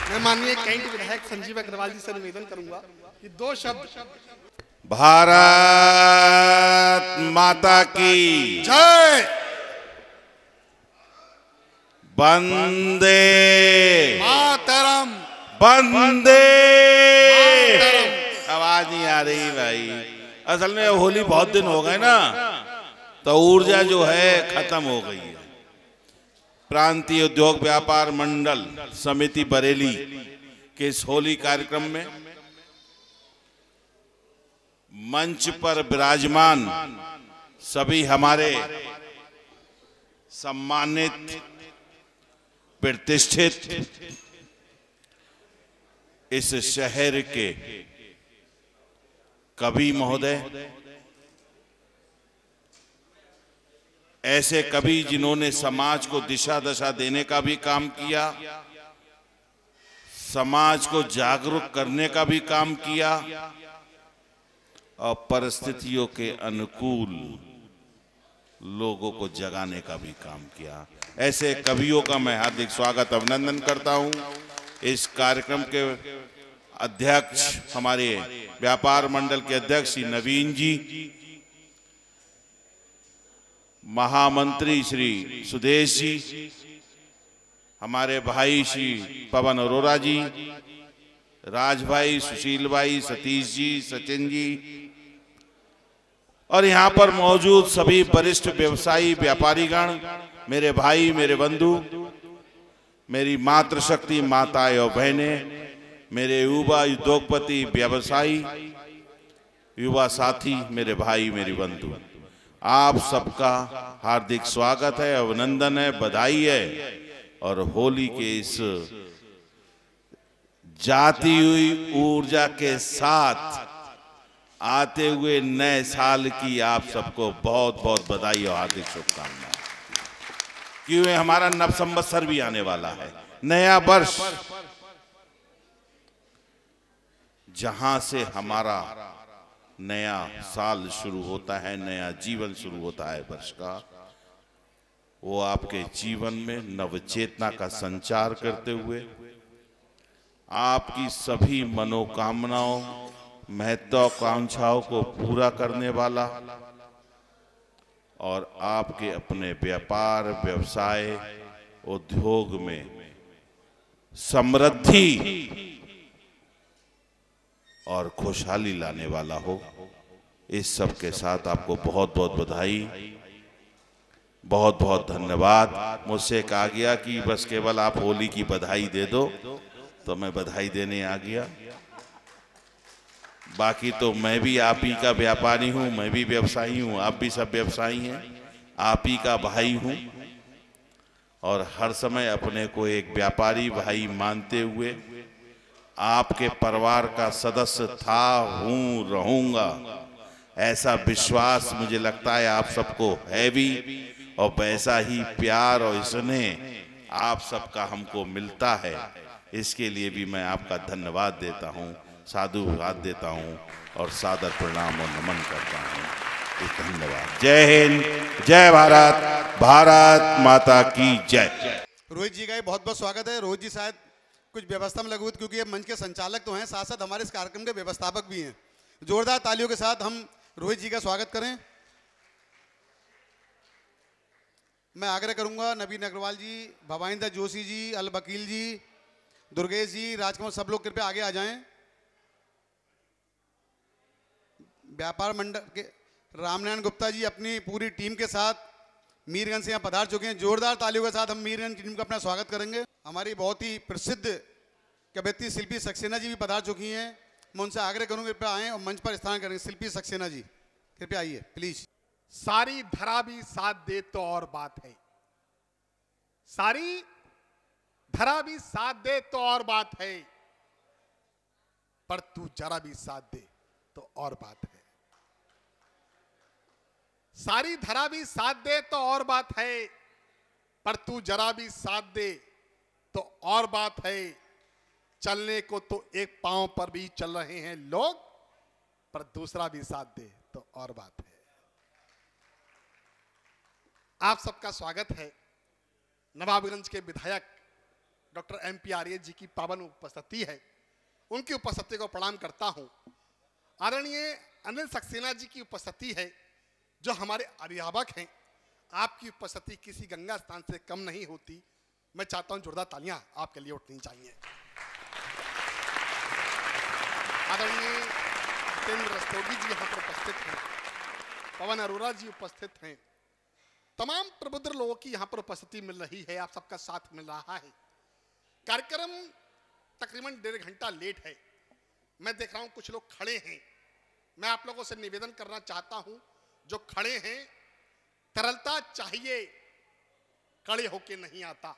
मैं माननीय कैंट विधायक संजीव अग्रवाल जी से निवेदन करूंगा कि दो शब्द। भारत माता की जय। वंदे मातरम। वंदे। मातरम। आवाज नहीं आ रही भाई। असल में होली बहुत दिन हो गए ना, तो ऊर्जा जो है खत्म हो गई है। प्रांतीय उद्योग व्यापार मंडल समिति बरेली के इस होली कार्यक्रम में मंच पर विराजमान सभी हमारे सम्मानित प्रतिष्ठित इस शहर के कवि महोदय, ऐसे कवि जिन्होंने समाज को दिशा दशा देने का भी काम किया, समाज को जागरूक करने का भी काम किया और परिस्थितियों के अनुकूल लोगों को जगाने का भी काम किया। ऐसे कवियों का मैं हार्दिक स्वागत अभिनंदन करता हूं। इस कार्यक्रम के अध्यक्ष हमारे व्यापार मंडल के अध्यक्ष श्री नवीन जी, महामंत्री श्री सुदेश जी, हमारे भाई श्री पवन अरोरा जी, राज भाई, सुशील भाई, सतीश जी, सचिन जी और यहाँ पर मौजूद सभी वरिष्ठ व्यवसायी व्यापारीगण, मेरे भाई, मेरे बंधु, मेरी मातृशक्ति माताएं और बहनें, मेरे युवा उद्योगपति व्यवसायी, युवा साथी, मेरे भाई, मेरी बंधु, आप सबका हार्दिक स्वागत है, अभिनंदन है, बधाई है। और होली के इस जाती हुई ऊर्जा के साथ आते हुए नए साल की आप सबको बहुत बहुत बधाई और हार्दिक शुभकामनाएं। क्योंकि हमारा नव संवत्सर भी आने वाला है, नया वर्ष, जहां से हमारा नया साल शुरू होता है, नया जीवन शुरू होता है वर्ष का, वो आपके जीवन में नवचेतना का संचार करते हुए आपकी सभी मनोकामनाओं, महत्वाकांक्षाओं को पूरा करने वाला और आपके अपने व्यापार, व्यवसाय, उद्योग में समृद्धि और खुशहाली लाने वाला हो। इस सब के साथ आपको बहुत बहुत बधाई, बहुत बहुत धन्यवाद। मुझसे कहा गया कि बस केवल आप होली की बधाई दे दो, तो मैं बधाई देने आ गया। बाकी तो मैं भी आप ही का व्यापारी हूँ, मैं भी व्यवसायी हूँ, आप भी सब व्यवसायी हैं, आप ही का भाई हूँ और हर समय अपने को एक व्यापारी भाई मानते हुए आपके परिवार का सदस्य था, हूँ, रहूँगा, ऐसा विश्वास मुझे लगता है आप सबको है भी, और वैसा ही प्यार और स्नेह आप सबका हमको मिलता है। इसके लिए भी मैं आपका धन्यवाद देता हूँ, साधुवाद देता हूँ और सादर प्रणाम और नमन करता हूँ। धन्यवाद। जय हिंद, जय भारत, भारत माता की जय। रोहित जी का बहुत बहुत स्वागत है। रोहित जी शायद कुछ व्यवस्था में लगे हुए, क्योंकि ये मंच के संचालक तो हैं, साथ साथ हमारे इस कार्यक्रम के व्यवस्थापक भी हैं। जोरदार तालियों के साथ हम रोहित जी का स्वागत करें। मैं आग्रह करूंगा नवीन अग्रवाल जी, भवाइंदर जोशी जी, अल वकील जी, दुर्गेश जी, राजकुमार, सब लोग कृपया आगे आ जाएं। व्यापार मंडल के रामनारायण गुप्ता जी अपनी पूरी टीम के साथ मीरगंज से यहाँ पधार चुके हैं। जोरदार तालियों के साथ हम मीरगंज की टीम का अपना स्वागत करेंगे। हमारी बहुत ही प्रसिद्ध कवयित्री शिल्पी सक्सेना जी भी पधार चुकी हैं। मैं उनसे आग्रह करूंगा कृपया आएँ और मंच पर स्थान करेंगे। शिल्पी सक्सेना जी कृपया आइए प्लीज। सारी धरा भी साथ दे तो और बात है, सारी धरा भी साथ दे तो और बात है, पर तू जरा भी साथ दे तो और बात है। सारी धरा भी साथ दे तो और बात है, पर तू जरा भी साथ दे तो और बात है। चलने को तो एक पांव पर भी चल रहे हैं लोग, पर दूसरा भी साथ दे तो और बात है। आप सबका स्वागत है। नवाबगंज के विधायक डॉक्टर MP आर्य जी की पावन उपस्थिति है, उनकी उपस्थिति को प्रणाम करता हूं। आदरणीय अनिल सक्सेना जी की उपस्थिति है, जो हमारे अभिभावक हैं। आपकी उपस्थिति किसी गंगा स्थान से कम नहीं होती। मैं चाहता हूं जोरदार तालियां आपके लिए उठनी चाहिए। आदरणीय जितेंद्र रस्तोगी जी यहाँ पर उपस्थित हैं, पवन अरोरा जी उपस्थित हैं, तमाम प्रबुद्ध लोगों की यहाँ पर उपस्थिति मिल रही है, आप सबका साथ मिल रहा है। कार्यक्रम तकरीबन 1.5 घंटा लेट है। मैं देख रहा हूं कुछ लोग खड़े हैं। मैं आप लोगों से निवेदन करना चाहता हूं, जो खड़े हैं, तरलता चाहिए, खड़े होके नहीं आता।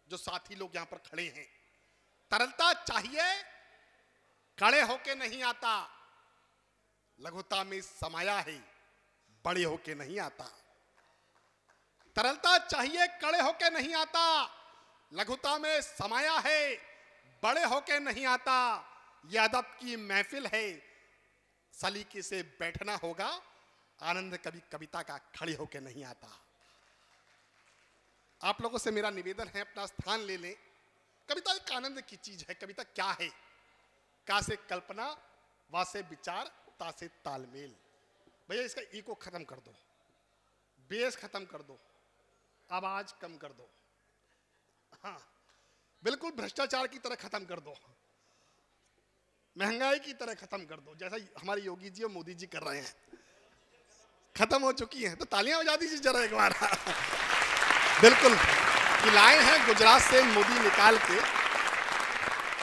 जो साथी लोग यहां पर खड़े हैं, तरलता चाहिए, खड़े होके नहीं आता। लघुता में समाया है, बड़े होके नहीं आता। तरलता चाहिए, खड़े होके नहीं आता। लघुता में समाया है, बड़े होके नहीं आता। यह अदब की महफिल है, सलीके से बैठना होगा। आनंद कभी कविता का खड़े होके नहीं आता। आप लोगों से मेरा निवेदन है, अपना स्थान ले लें। कविता एक आनंद की चीज है। कविता क्या है? का से कल्पना, वा से विचार, ता से तालमेल। भैया इसका ई को खत्म कर दो, बेस खत्म कर दो, आवाज कम कर दो। हाँ, बिल्कुल भ्रष्टाचार की तरह खत्म कर दो, महंगाई की तरह खत्म कर दो, जैसा हमारे योगी जी और मोदी जी कर रहे हैं। खत्म हो चुकी है, तो तालियां बजा दीजिए जरा एक बार। बिल्कुल कि लाए हैं गुजरात से मोदी निकाल के,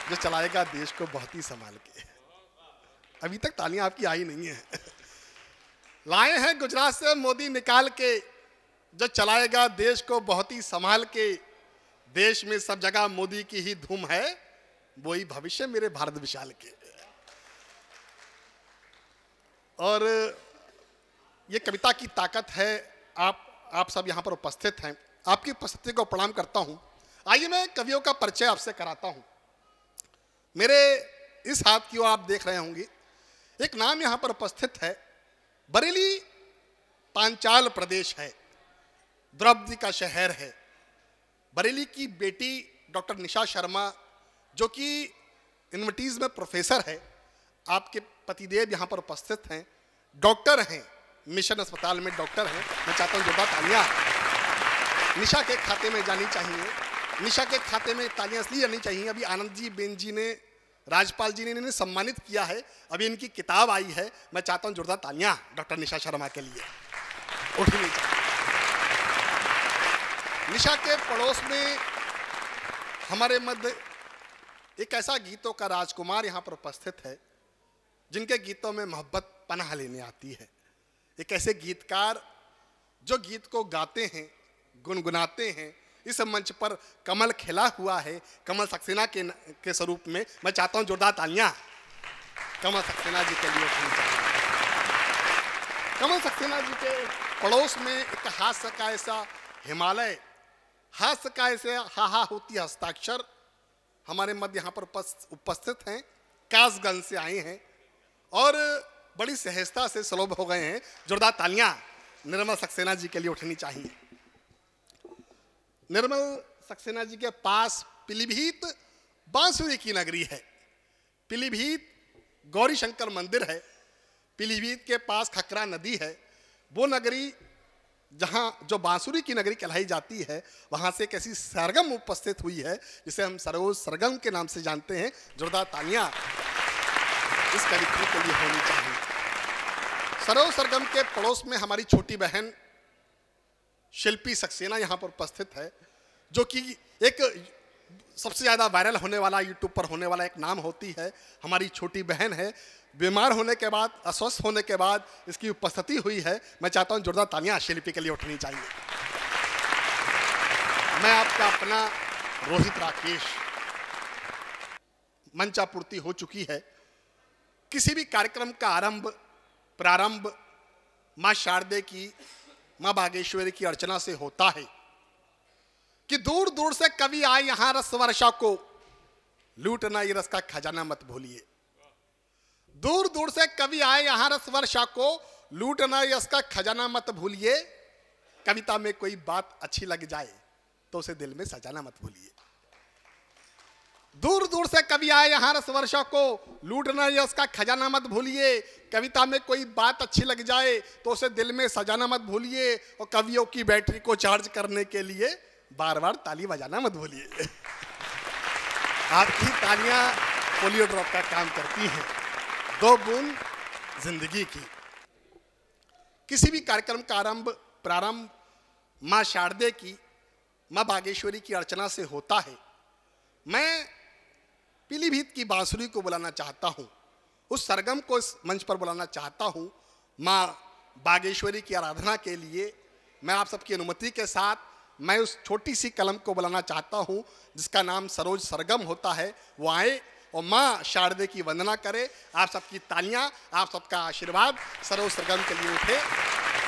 जो चलाएगा देश को बहुत ही संभाल के। अभी तक तालियां आपकी आई नहीं है। लाए हैं गुजरात से मोदी निकाल के, जो चलाएगा देश को बहुत ही संभाल के। देश में सब जगह मोदी की ही धूम है, वही भविष्य मेरे भारत विशाल के। और ये कविता की ताकत है। आप सब यहां पर उपस्थित हैं, आपकी उपस्थिति को प्रणाम करता हूं। आइए मैं कवियों का परिचय आपसे कराता हूं। मेरे इस हाथ की ओर आप देख रहे होंगे, एक नाम यहां पर उपस्थित है। बरेली पांचाल प्रदेश है, द्रौपदी का शहर है। बरेली की बेटी डॉक्टर निशा शर्मा, जो कि इन्वेटीज में प्रोफेसर है। आपके पतिदेव यहाँ पर उपस्थित हैं, डॉक्टर हैं, मिशन अस्पताल में डॉक्टर हैं। मैं चाहता हूँ जोरदार तालियां निशा के खाते में जानी चाहिए। निशा के खाते में तालियां इसलिए जानी चाहिए, अभी आनंद जी बेन जी ने, राज्यपाल जी ने इन्हें सम्मानित किया है। अभी इनकी किताब आई है। मैं चाहता हूँ जोरदार तालियां डॉक्टर निशा शर्मा के लिए उठनी चाहिए। निशा के पड़ोस में हमारे मध्य एक ऐसा गीतों का राजकुमार यहाँ पर उपस्थित है, जिनके गीतों में मोहब्बत पनाह लेने आती है। एक ऐसे गीतकार जो गीत को गाते हैं, गुनगुनाते हैं। इस मंच पर कमल खिला हुआ है, कमल सक्सेना के स्वरूप में। मैं चाहता हूं जोरदार तालियां कमल सक्सेना जी के लिए उठनी चाहिए। कमल सक्सेना जी के पड़ोस में एक हास्य का ऐसा हिमालय, हास्य का ऐसे हाहा होती हस्ताक्षर हमारे मध्य यहाँ पर उपस्थित हैं। कासगंज से आए हैं और बड़ी सहजता से सलोभ हो गए हैं। जोरदार तालियां निर्मल सक्सेना जी के लिए उठनी चाहिए। निर्मल सक्सेना जी के पास पीलीभीत बांसुरी की नगरी है। पीलीभीत गौरी शंकर मंदिर है। पीलीभीत के पास खकरा नदी है। वो नगरी जहां जो बांसुरी की नगरी कहलाई जाती है, वहां से एक ऐसी सरगम उपस्थित हुई है जिसे हम सरोज सरगम के नाम से जानते हैं। जोरदार तालियां इस कवित्री के लिए होनी चाहिए। सरोज सरगम के पड़ोस में हमारी छोटी बहन शिल्पी सक्सेना यहाँ पर उपस्थित है, जो कि एक सबसे ज़्यादा वायरल होने वाला, यूट्यूब पर होने वाला एक नाम होती है। हमारी छोटी बहन है। बीमार होने के बाद, अस्वस्थ होने के बाद इसकी उपस्थिति हुई है। मैं चाहता हूँ जोरदार तालियां शिल्पी के लिए उठनी चाहिए। मैं आपका अपना रोहित राकेश। मंचापूर्ति हो चुकी है। किसी भी कार्यक्रम का प्रारंभ मां शारदे की, मां बागेश्वरी की अर्चना से होता है कि दूर दूर से कवि आए यहां रस वर्षा को, लूटना ये रस का खजाना मत भूलिए। दूर दूर से कवि आए यहां रस वर्षा को, लूटना यश का खजाना मत भूलिए। कविता में कोई बात अच्छी लग जाए तो उसे दिल में सजाना मत भूलिए। दूर दूर से कवि आए यहाँ रस वर्षा को लूटना यश का खजाना मत भूलिए। कविता में कोई बात अच्छी लग जाए तो उसे दिल में सजाना मत भूलिए, और कवियों की बैटरी को चार्ज करने के लिए बार बार ताली बजाना मत भूलिए। आपकी तालियां पोलियो ड्रॉप का काम करती हैं, 2 बूंद जिंदगी की। किसी भी कार्यक्रम का प्रारंभ माँ शारदे की, माँ बागेश्वरी की अर्चना से होता है। मैं पीलीभीत की बांसुरी को बुलाना चाहता हूँ, उस सरगम को इस मंच पर बुलाना चाहता हूँ माँ बागेश्वरी की आराधना के लिए। मैं आप सबकी अनुमति के साथ मैं उस छोटी सी कलम को बुलाना चाहता हूँ जिसका नाम सरोज सरगम होता है। वो आए और माँ शारदे की वंदना करे। आप सबकी तालियां, आप सबका आशीर्वाद सरोज सरगम के लिए उठे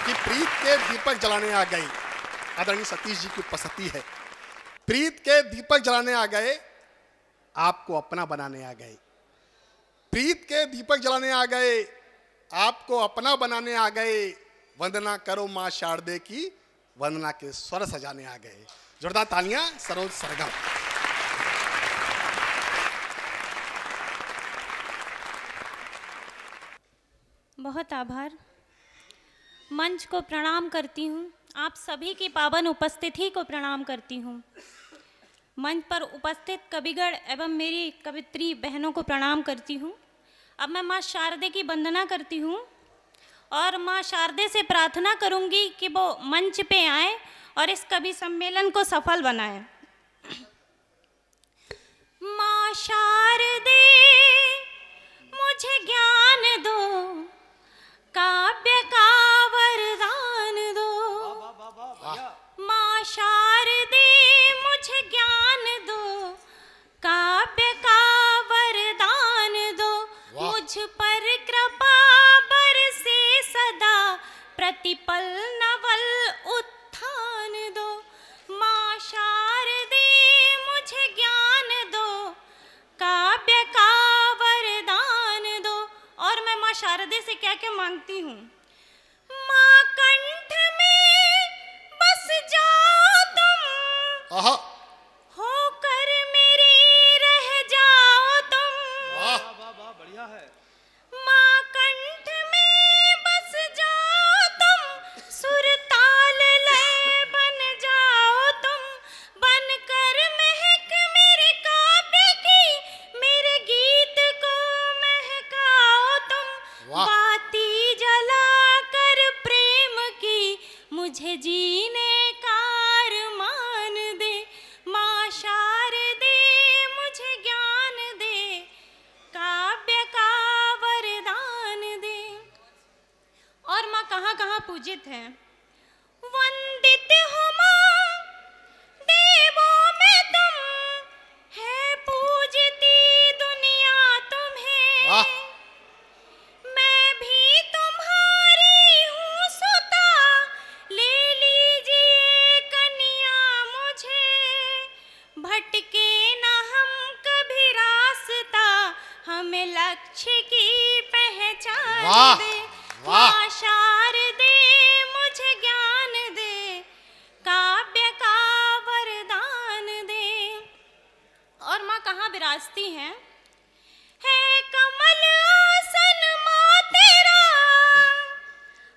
कि प्रीत के दीपक जलाने आ गए। आदरणीय सतीश जी की उपस्थिति है। प्रीत के दीपक जलाने आ गए, आपको अपना बनाने आ गए। प्रीत के दीपक जलाने आ गए, आपको अपना बनाने आ गए। वंदना करो माँ शारदे की, वंदना के स्वर सजाने आ गए। जोरदार तालियां सरोज सरगम। बहुत आभार। मंच को प्रणाम करती हूँ, आप सभी की पावन उपस्थिति को प्रणाम करती हूँ। मंच पर उपस्थित कविगण एवं मेरी कवित्री बहनों को प्रणाम करती हूँ। अब मैं माँ शारदे की वंदना करती हूँ और माँ शारदे से प्रार्थना करूँगी कि वो मंच पे आए और इस कवि सम्मेलन को सफल बनाएं। माँ शारदे मुझे ज्ञान दो, काव्य का वरदान दो। माँ शारदे मुझे ज्ञान दो, काव्य का वरदान दो। मुझ पर कृपा बरसे सदा, प्रतिपल नवल उत्थान दो। माँ शारदे मुझे ज्ञान दो, काव्य का वरदान दो। और मैं माँ शारदे से क्या क्या मांगती हूँ। माँ कंठ में बस जाओ तुम, होकर मेरी रह जाओ तुम। बढ़िया है। माँ कंठ में बस जाओ तुम, सुर ताल लय बन जाओ तुम। बनकर महक मेरे काव्य की, मेरे गीत को महकाओ तुम। बाती जला कर प्रेम की, मुझे जीने का अरमान दे। माँ शारदे मुझे ज्ञान दे, काव्य का वरदान दे। और माँ कहाँ कहाँ पूजित है। वंदित हो माँ देवों में तुम, है पूजती दुनिया तुम्हें। मैं भी तुम्हारी हूँ सुता, ले लीजिए कन्या मुझे। भटके न हम कभी रास्ता, हमें लक्ष्य की पहचान दे। माँ शारदे मुझे ज्ञान दे, काव्य का वरदान दे। और माँ कहाँ विराजती हैं। है कमल आसन माँ तेरा,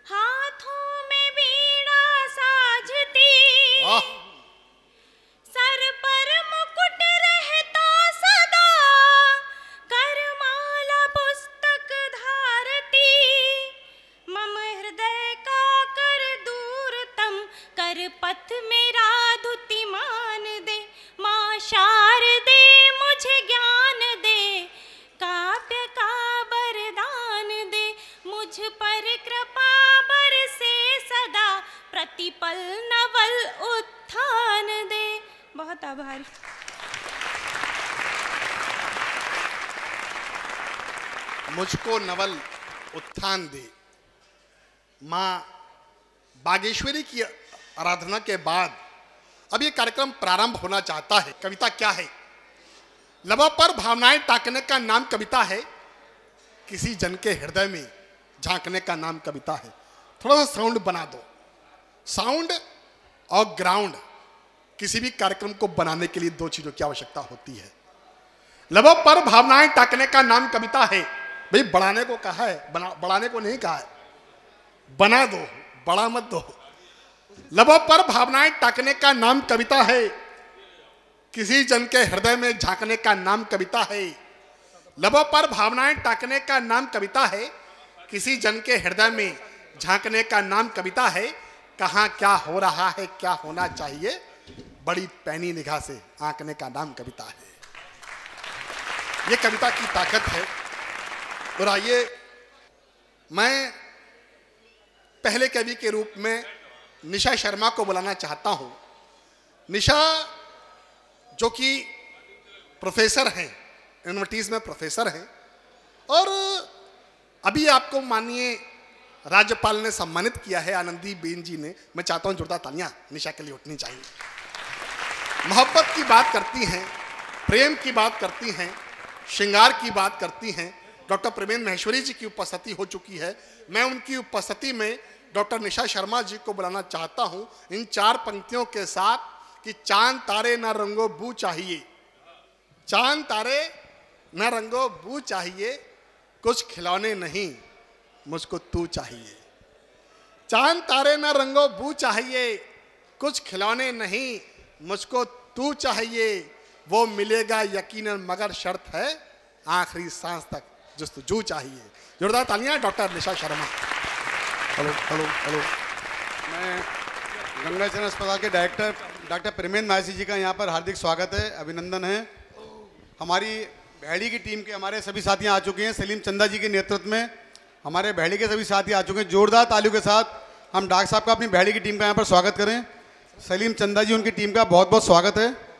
हाथों में वीणा साजती। सर पर मुकुट रहता सदा, करमाला पुस्तक धारती। मम हृदय का कर दूरतम, कर पथ मेरा द्युतिमान दे। माँ शारदे मुझे ज्ञान दे, काव्य का वरदान दे। मुझ पर कृपा बरसे सदा, प्रतिपल नवल उत्थान दे। बहुत आभार। मुझको नवल उत्थान दे। माँ बागेश्वरी की आराधना के बाद अब ये कार्यक्रम प्रारंभ होना चाहता है। कविता क्या है। लबों पर भावनाएं टाकने का नाम कविता है, किसी जन के हृदय में झांकने का नाम कविता है। थोड़ा सा साउंड बना दो। साउंड और ग्राउंड, किसी भी कार्यक्रम को बनाने के लिए 2 चीजों की आवश्यकता होती है। लबों पर भावनाएं टाकने का नाम कविता है। भाई बढ़ाने को कहा है, बढ़ाने को नहीं कहा है, बना दो, बड़ा मत दो। लबों पर भावनाएं टाकने का नाम कविता है, किसी जन के हृदय में झांकने का नाम कविता है। लबों पर भावनाएं टाकने का नाम कविता है, किसी जन के हृदय में झांकने का नाम कविता है। कहाँ क्या हो रहा है, क्या होना चाहिए, बड़ी पैनी निगाह से आंकने का नाम कविता है। ये कविता की ताकत है। और आइए मैं पहले कवि के रूप में निशा शर्मा को बुलाना चाहता हूं। निशा जो कि प्रोफेसर हैं, यूनिवर्सिटीज में प्रोफेसर हैं, और अभी आपको माननीय राज्यपाल ने सम्मानित किया है, आनंदीबेन जी ने। मैं चाहता हूं जोरदार तालियां निशा के लिए उठनी चाहिए। मोहब्बत की बात करती हैं, प्रेम की बात करती हैं, श्रृंगार की बात करती हैं। डॉक्टर प्रवीण महेश्वरी जी की उपस्थिति हो चुकी है। मैं उनकी उपस्थिति में डॉक्टर निशा शर्मा जी को बुलाना चाहता हूं इन 4 पंक्तियों के साथ कि चांद तारे न रंगो बू चाहिए, चांद तारे न रंगो बू चाहिए, कुछ खिलौने नहीं मुझको तू चाहिए। चांद तारे न रंगो बू चाहिए, कुछ खिलौने नहीं मुझको तू चाहिए। वो मिलेगा यकीनन मगर शर्त है आखिरी सांस तक जस्तजू चाहिए। जोरदार तालियां doctor Nisha Sharma. Hello hello hello. मैं गंगा चरण अस्पताल के डायरेक्टर डॉक्टर प्रवीण महेश्वरी जी का यहाँ पर हार्दिक स्वागत है, अभिनंदन है। हमारी भैड़ी की टीम के हमारे सभी साथी आ चुके हैं। सलीम चंदा जी के नेतृत्व में हमारे भैड़ी के सभी साथी आ चुके हैं। जोरदार तालियों के साथ हम डॉक्टर साहब का अपनी भैड़ी की टीम का यहाँ पर स्वागत करें। सलीम चंदा जी, उनकी टीम का बहुत बहुत स्वागत है।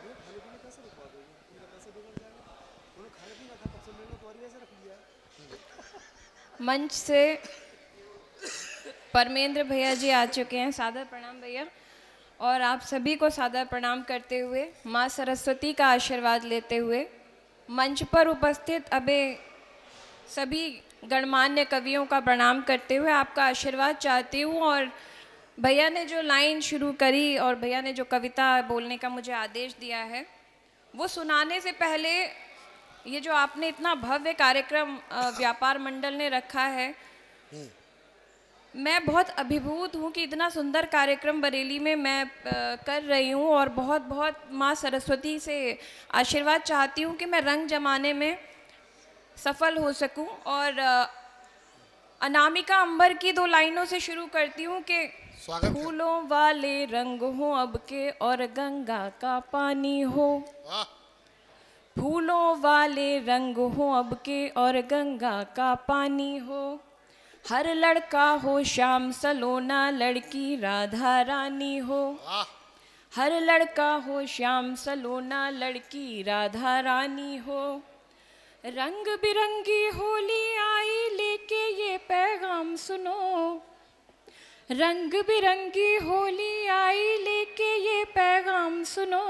मंच से परमेंद्र भैया जी आ चुके हैं। सादर प्रणाम भैया। और आप सभी को सादर प्रणाम करते हुए, माँ सरस्वती का आशीर्वाद लेते हुए, मंच पर उपस्थित अबे सभी गणमान्य कवियों का प्रणाम करते हुए आपका आशीर्वाद चाहती हूँ। और भैया ने जो लाइन शुरू करी और भैया ने जो कविता बोलने का मुझे आदेश दिया है, वो सुनाने से पहले ये जो आपने इतना भव्य कार्यक्रम व्यापार मंडल ने रखा है, मैं बहुत अभिभूत हूँ कि इतना सुंदर कार्यक्रम बरेली में मैं कर रही हूँ। और बहुत बहुत माँ सरस्वती से आशीर्वाद चाहती हूँ कि मैं रंग जमाने में सफल हो सकूँ। और अनामिका अंबर की 2 लाइनों से शुरू करती हूँ कि फूलों वाले रंग हो अब के और गंगा का पानी हो, फूलों वाले रंग हो अब के और गंगा का पानी हो। हर लड़का हो श्याम सलोना, लड़की राधा रानी हो। हर लड़का हो श्याम सलोना, लड़की राधा रानी हो। रंग बिरंगी होली आई लेके ये पैगाम सुनो, रंग बिरंगी होली आई लेके ये पैगाम सुनो।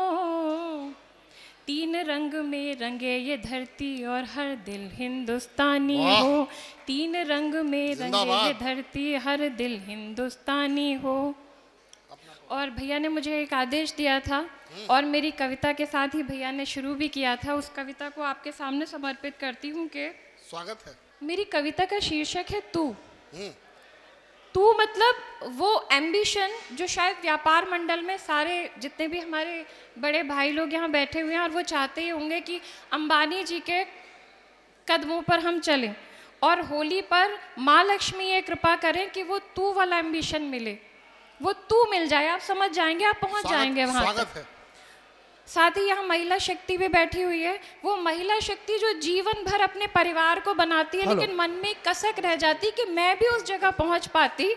3 रंग में रंगे ये धरती और हर दिल हिंदुस्तानी हो, 3 रंग में रंगे ये धरती हर दिल हिंदुस्तानी हो। और भैया ने मुझे एक आदेश दिया था और मेरी कविता के साथ ही भैया ने शुरू भी किया था। उस कविता को आपके सामने समर्पित करती हूँ कि स्वागत है। मेरी कविता का शीर्षक है तू। तू मतलब वो एम्बिशन जो शायद व्यापार मंडल में सारे जितने भी हमारे बड़े भाई लोग यहाँ बैठे हुए हैं और वो चाहते ही होंगे कि अंबानी जी के कदमों पर हम चलें और होली पर माँ लक्ष्मी ये कृपा करें कि वो तू वाला एम्बिशन मिले, वो तू मिल जाए। आप समझ जाएंगे, आप पहुँच जाएंगे वहाँ स्वागत है। साथ ही यहाँ महिला शक्ति भी बैठी हुई है। वो महिला शक्ति जो जीवन भर अपने परिवार को बनाती है, लेकिन मन में कसक रह जाती कि मैं भी उस जगह पहुँच पाती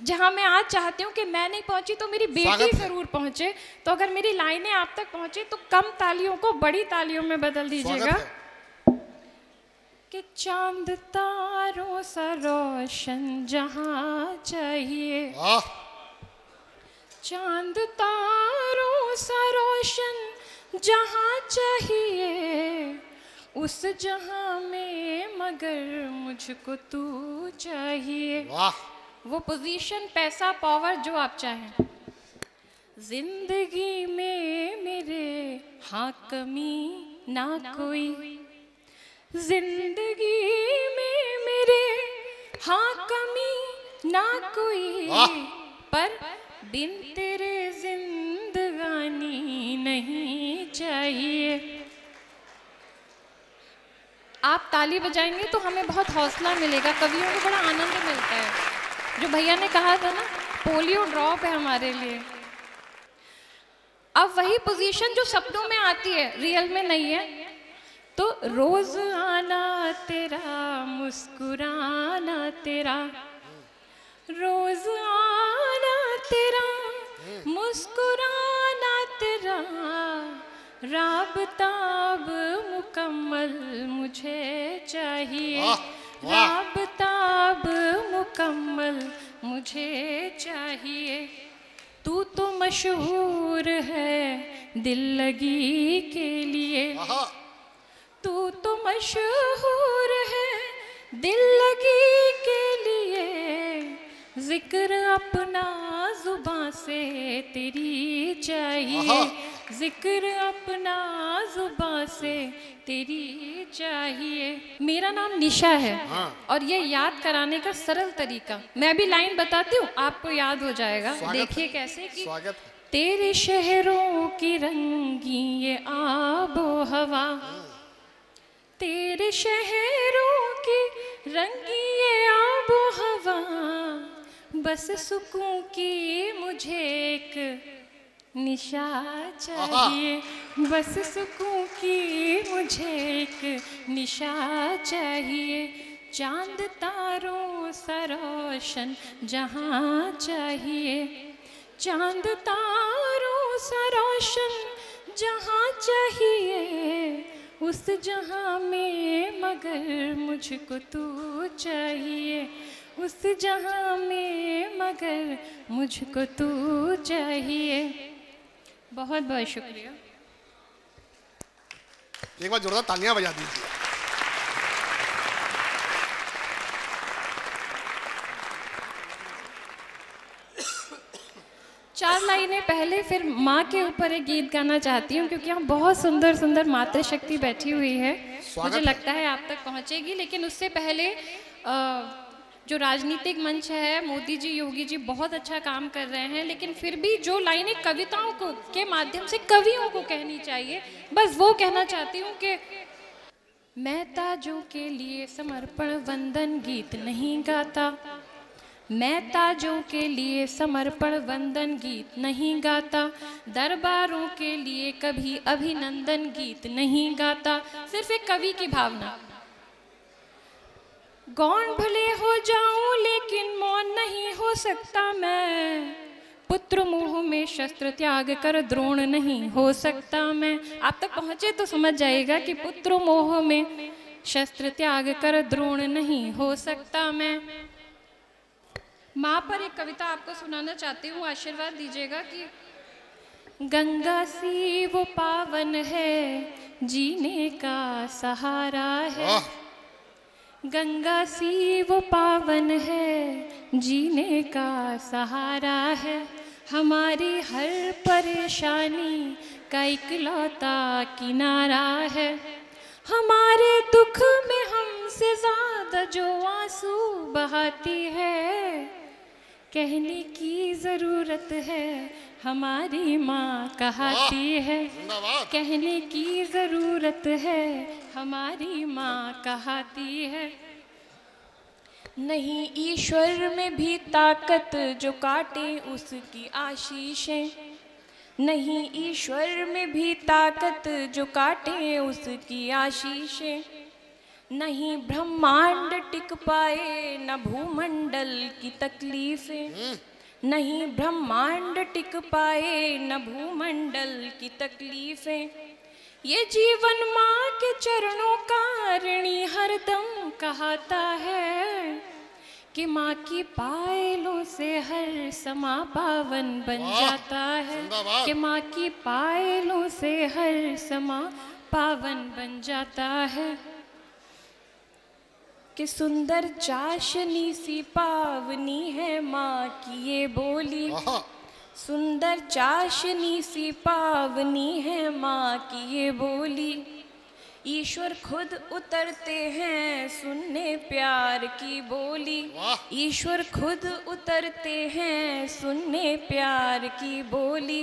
जहाँ मैं आज चाहती हूँ कि मैं नहीं पहुँची तो मेरी बेटी जरूर पहुँचे। तो अगर मेरी लाइनें आप तक पहुँचे तो कम तालियों को बड़ी तालियों में बदल दीजिएगा। कि चांद तारों सा रोशन जहाँ चाहिए, चांद तारों सा रोशन जहाँ चाहिए, उस जहाँ में मगर मुझको तू चाहिए। वो पोजीशन, पैसा, पावर जो आप चाहें। जिंदगी में मेरे हाँ कमी ना कोई, जिंदगी में मेरे हाँ कमी ना कोई, पर बिन तेरे जिंदगानी नहीं चाहिए। आप ताली बजाएंगे तो हमें बहुत हौसला मिलेगा, कवियों को बड़ा आनंद मिलता है। जो भैया ने कहा था ना, पोलियो ड्रॉप है हमारे लिए। अब वही पोजीशन जो शब्दों में आती है रियल में नहीं है, तो रोज आना तेरा मुस्कुराना तेरा, रोज आना तेरा मुस्कुराना तेरा, राबताब मुकम्मल मुझे चाहिए, राबताब मुकम्मल मुझे चाहिए। तू तो मशहूर है दिल लगी के लिए, तू तो मशहूर है दिल लगी के लिए, जिक्र अपना जुबां से तेरी चाहिए, जिक्र अपना जुबां से तेरी चाहिए। मेरा नाम निशा है और ये याद कराने का सरल तरीका, मैं भी लाइन बताती हूँ, आपको याद हो जाएगा। देखिए कैसे कि तेरे शहरों की रंगी ये आबो हवा, तेरे शहरों की रंगी ये आबो हवा, बस सुकून की मुझे एक निशा चाहिए, बस सुकून की मुझे एक निशा चाहिए। चांद तारों सा रोशन जहाँ चाहिए, चांद तारों सा रोशन जहाँ चाहिए, उस जहाँ में मगर मुझको तू चाहिए, उस जहाँ में मगर मुझको तू चाहिए। बहुत बहुत शुक्रिया। एक बार जोरदार तालियां बजा दीजिए। चार लाइनें पहले फिर माँ के ऊपर एक गीत गाना चाहती हूँ, क्योंकि यहाँ बहुत सुंदर सुंदर मातृशक्ति बैठी हुई है, मुझे लगता है आप तक पहुँचेगी। लेकिन उससे पहले जो राजनीतिक मंच है, मोदी जी योगी जी बहुत अच्छा काम कर रहे हैं, लेकिन फिर भी जो लाइनें कविताओं को के माध्यम से कवियों को कहनी चाहिए, बस वो कहना चाहती हूँ कि मैं ताजों के लिए समर्पण वंदन गीत नहीं गाता, मैं ताजों के लिए समर्पण वंदन गीत नहीं गाता, दरबारों के लिए कभी अभिनंदन गीत नहीं गाता। सिर्फ एक कवि की भावना, गौण भले हो जाऊं लेकिन मौन नहीं हो सकता मैं, पुत्र मोह में शस्त्र त्याग कर द्रोण नहीं हो सकता मैं। आप तक पहुंचे तो समझ जाएगा कि पुत्र मोह में शस्त्र त्याग कर द्रोण नहीं हो सकता मैं। माँ पर एक कविता आपको सुनाना चाहती हूँ, आशीर्वाद दीजिएगा कि गंगा सी वो पावन है जीने का सहारा है, गंगा सी वो पावन है जीने का सहारा है, हमारी हर परेशानी का इकलौता किनारा है, हमारे दुख में हमसे ज्यादा जो आंसू बहाती है, कहने की जरूरत है हमारी माँ कहाती है, कहने की जरूरत है हमारी माँ कहाती है। नहीं ईश्वर में भी ताकत जो काटे उसकी आशीषें, नहीं ईश्वर में भी ताकत जो काटे उसकी आशीषें, नहीं ब्रह्मांड टिक पाए न भूमंडल की तकलीफें, नहीं ब्रह्मांड टिक पाए न भूमंडल की तकलीफें, ये जीवन माँ के चरणों का ऋणी हरदम कहता है कि माँ की पायलों से हर समा पावन बन जाता है, कि माँ की पायलों से हर समा पावन बन जाता है, कि सुंदर चाशनी सी पावनी है माँ की ये बोली, सुंदर चाशनी सी पावनी है माँ की ये बोली, ईश्वर खुद उतरते हैं सुनने प्यार की बोली। ईश्वर खुद उतरते हैं सुनने प्यार की बोली।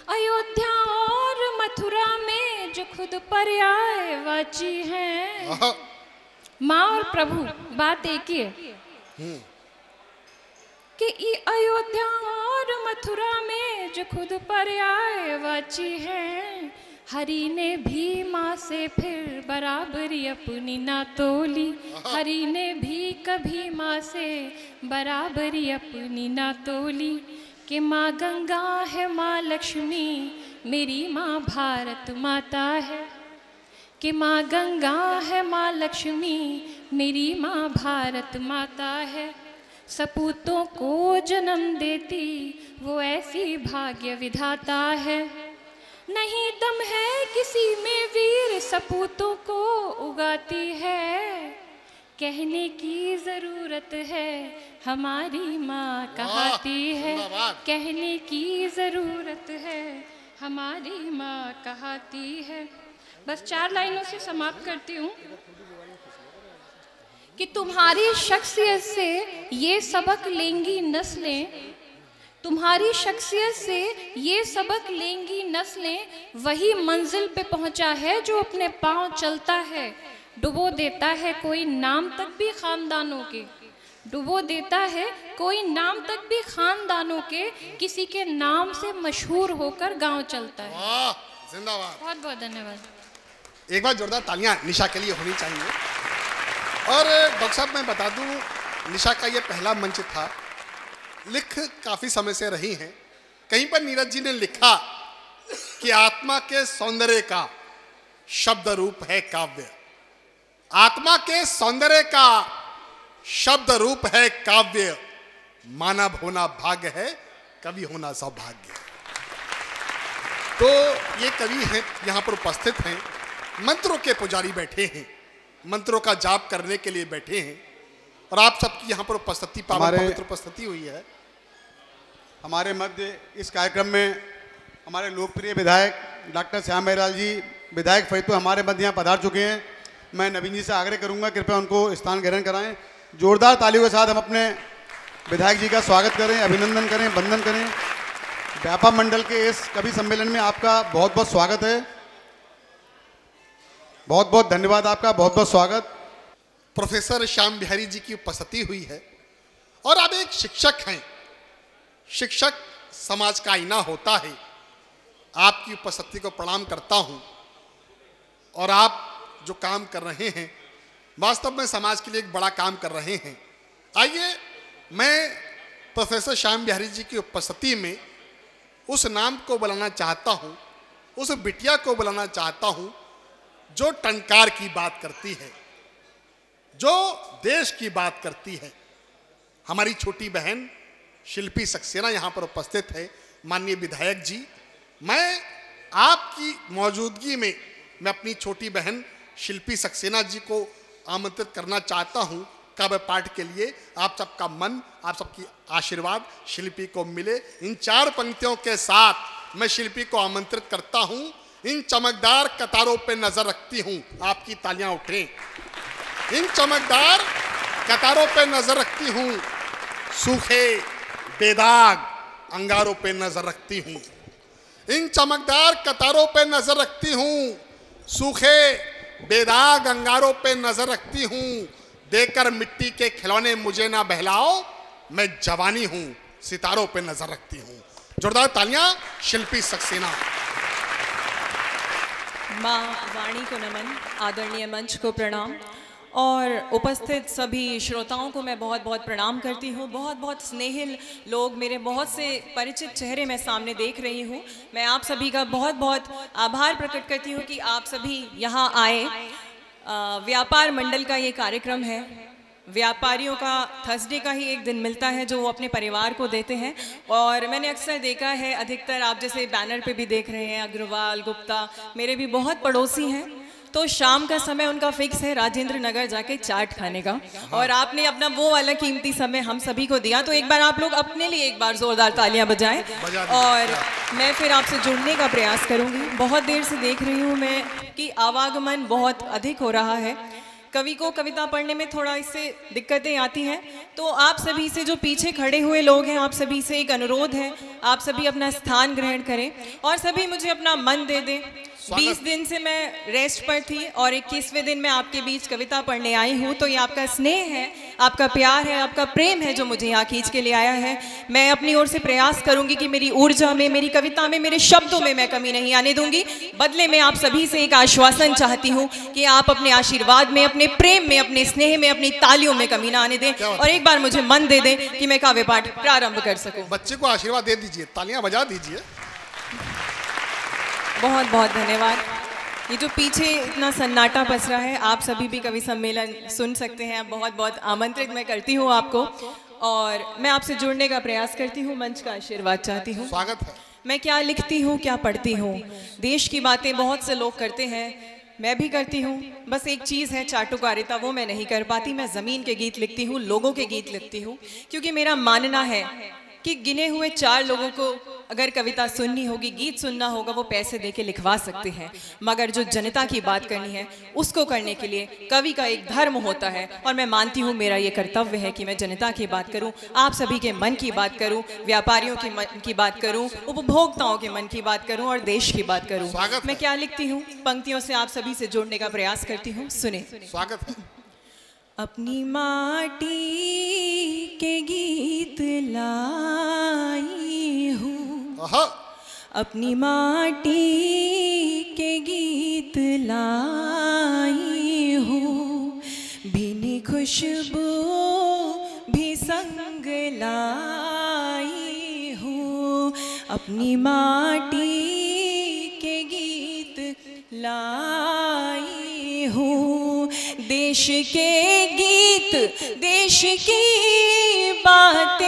अयोध्या और मथुरा में जो खुद पर्यायवाची हैं। माँ और प्रभु बात एक ही है कि अयोध्या और मथुरा में जो खुद पर्यायवाची हैं। हरि ने भी माँ से फिर बराबरी अपनी ना तोली। हरि ने भी कभी माँ से बराबरी अपनी ना तोली। कि माँ गंगा है, माँ लक्ष्मी मेरी माँ भारत माता है। कि माँ गंगा है, माँ लक्ष्मी मेरी माँ भारत माता है। सपूतों को जन्म देती वो ऐसी भाग्य विधाता है। नहीं दम है किसी में वीर सपूतों को उगाती है। कहने की ज़रूरत है हमारी माँ कहाती है। कहने की ज़रूरत है हमारी माँ कहाती है। बस 4 लाइनों से समाप्त करती हूँ कि तुम्हारी शख्सियत से ये सबक लेंगी नस्लें। तुम्हारी शख्सियत से ये सबक लेंगी नस्लें। वही मंजिल पे पहुंचा है जो अपने पांव चलता है। डुबो देता है कोई नाम तक भी खानदानों के। डुबो देता है कोई नाम तक भी खानदानों के। किसी के नाम से मशहूर होकर गांव चलता है। वाह, जिंदाबाद। बहुत बहुत धन्यवाद। एक बार जोरदार तालियां निशा के लिए होनी चाहिए। और डॉक्टर साहब मैं बता दूं, निशा का ये पहला मंच था। लिख काफी समय से रही हैं। कहीं पर नीरज जी ने लिखा कि आत्मा के सौंदर्य का शब्द रूप है काव्य। आत्मा के सौंदर्य का शब्द रूप है काव्य। मानव होना भाग्य है, कवि होना सौभाग्य। तो ये कवि हैं, यहां पर उपस्थित हैं। मंत्रों के पुजारी बैठे हैं, मंत्रों का जाप करने के लिए बैठे हैं। और आप सबकी यहाँ पर उपस्थिति, पवित्र उपस्थिति हुई है। हमारे मध्य इस कार्यक्रम में हमारे लोकप्रिय विधायक डॉक्टर श्याम बहराल जी, विधायक फैतो हमारे मध्य यहाँ पधार चुके हैं। मैं नवीन जी से आग्रह करूंगा कृपया उनको स्थान ग्रहण कराएं। जोरदार तालियों के साथ हम अपने विधायक जी का स्वागत करें, अभिनंदन करें, वंदन करें। व्यापा मंडल के इस कवि सम्मेलन में आपका बहुत बहुत स्वागत है। बहुत बहुत धन्यवाद आपका, बहुत बहुत स्वागत। प्रोफेसर श्याम बिहारी जी की उपस्थिति हुई है। और आप एक शिक्षक हैं। शिक्षक समाज का आईना होता है। आपकी उपस्थिति को प्रणाम करता हूं। और आप जो काम कर रहे हैं वास्तव में समाज के लिए एक बड़ा काम कर रहे हैं। आइए मैं प्रोफेसर श्याम बिहारी जी की उपस्थिति में उस नाम को बुलाना चाहता हूं, उस बिटिया को बुलाना चाहता हूं जो टंकार की बात करती है, जो देश की बात करती है। हमारी छोटी बहन शिल्पी सक्सेना यहाँ पर उपस्थित है। माननीय विधायक जी, मैं आपकी मौजूदगी में मैं अपनी छोटी बहन शिल्पी सक्सेना जी को आमंत्रित करना चाहता हूँ काव्य पाठ के लिए। आप सबका मन, आप सबकी आशीर्वाद शिल्पी को मिले। इन 4 पंक्तियों के साथ मैं शिल्पी को आमंत्रित करता हूँ। इन चमकदार कतारों पे नजर रखती हूँ। आपकी तालियां उठें। इन चमकदार कतारों पे नजर रखती हूँ। सूखे बेदाग अंगारों पे नजर रखती हूँ। इन चमकदार कतारों पे नजर रखती हूँ। सूखे बेदाग अंगारों पे नजर रखती हूँ। देकर मिट्टी के खिलौने मुझे ना बहलाओ, मैं जवानी हूँ, सितारों पे नजर रखती हूँ। जोरदार तालियां शिल्पी सक्सेना। माँ वाणी को नमन, आदरणीय मंच को प्रणाम और उपस्थित सभी श्रोताओं को मैं बहुत बहुत प्रणाम करती हूँ। बहुत बहुत स्नेहिल लोग, मेरे बहुत से परिचित चेहरे मैं सामने देख रही हूँ। मैं आप सभी का बहुत बहुत आभार प्रकट करती हूँ कि आप सभी यहाँ आए। व्यापार मंडल का ये कार्यक्रम है। व्यापारियों का थर्सडे का ही एक दिन मिलता है जो वो अपने परिवार को देते हैं। और मैंने अक्सर देखा है, अधिकतर आप जैसे बैनर पे भी देख रहे हैं, अग्रवाल, गुप्ता मेरे भी बहुत पड़ोसी हैं। तो शाम का समय उनका फिक्स है राजेंद्र नगर जाके चाट खाने का, और आपने अपना वो वाला कीमती समय हम सभी को दिया, तो एक बार आप लोग अपने लिए एक बार जोरदार तालियां बजाएं। और मैं फिर आपसे जुड़ने का प्रयास करूंगी। बहुत देर से देख रही हूँ मैं कि आवागमन बहुत अधिक हो रहा है। कवि को कविता पढ़ने में थोड़ा इससे दिक्कतें आती हैं, तो आप सभी से जो पीछे खड़े हुए लोग हैं, आप सभी से एक अनुरोध है, आप सभी अपना स्थान ग्रहण करें और सभी मुझे अपना मन दे दें। 20 दिन से मैं रेस्ट पर थी और 21वें दिन मैं आपके बीच कविता पढ़ने आई हूँ, तो ये आपका स्नेह है, आपका प्यार है, आपका प्रेम है जो मुझे यहाँ खींच के ले आया है। मैं अपनी ओर से प्रयास करूंगी कि मेरी ऊर्जा में, मेरी कविता में, मेरे शब्दों में मैं कमी नहीं आने दूंगी। बदले में आप सभी से एक आश्वासन चाहती हूँ कि आप अपने आशीर्वाद में, अपने प्रेम में, अपने स्नेह में, अपनी तालियों में कमी ना आने दें और एक बार मुझे मन दे दें कि मैं काव्य पाठ प्रारंभ कर सकूं। बच्चे को आशीर्वाद दे दीजिए, तालियां बजा दीजिए। बहुत बहुत धन्यवाद। ये जो पीछे इतना सन्नाटा पसरा है, आप सभी भी कवि सम्मेलन सुन सकते हैं। बहुत बहुत आमंत्रित मैं करती हूँ आपको और मैं आपसे जुड़ने का प्रयास करती हूँ, मंच का आशीर्वाद चाहती हूँ। स्वागत है। मैं क्या लिखती हूँ, क्या पढ़ती हूँ, देश की बातें बहुत से लोग करते हैं, मैं भी करती हूँ। बस एक चीज़ है चाटुकारिता, वो मैं नहीं कर पाती। मैं ज़मीन के गीत लिखती हूँ, लोगों के गीत लिखती हूँ, क्योंकि मेरा मानना है कि गिने हुए 4 लोगों को अगर कविता सुननी होगी, गीत सुनना होगा, वो पैसे देके लिखवा सकते हैं, मगर जो जनता की बात करनी है उसको करने के लिए कवि का एक धर्म होता है। और मैं मानती हूँ मेरा ये कर्तव्य है कि मैं जनता की बात करूँ, आप सभी के मन की बात करूँ, व्यापारियों के मन की बात करूँ, उपभोक्ताओं के मन की बात करूँ और देश की बात करूँ। मैं क्या लिखती हूँ, पंक्तियों से आप सभी से जोड़ने का प्रयास करती हूँ, सुने। स्वागत है। अपनी माटी के गीत लाई हूँ, अपनी माटी के गीत लाई हूँ, भीनी खुशबू भी संग लाई हूँ, अपनी माटी के गीत लाई हूँ। देश के गीत, देश की बातें,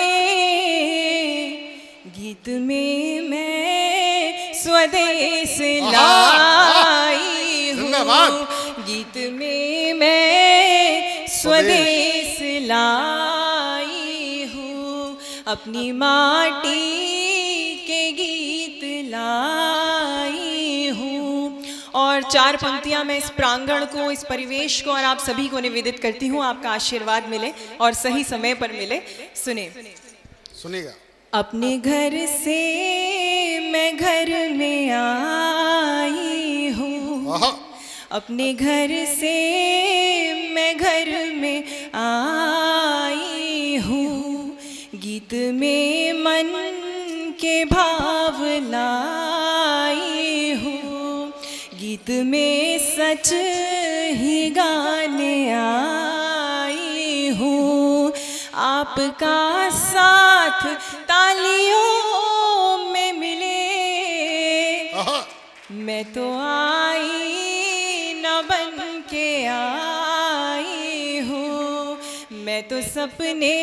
गीत में मैं स्वदेश लाई हूँ, गीत में मैं स्वदेश लाई हूँ, अपनी माटी के गीत लाई हूँ। और 4 पंक्तियां मैं इस प्रांगण को, इस परिवेश को और आप सभी को निवेदित करती हूँ, आपका आशीर्वाद मिले और सही समय पर मिले। सुने, सुनेगा। अपने घर से मैं घर में आई हूँ, अपने घर से मैं घर में आई हूँ, गीत में मन के भाव लाई हूँ, गीत में सच ही गाने आई हूँ, आपका साथ तालियों में मिले, मैं तो आई न बन के आई हूँ, मैं तो सपने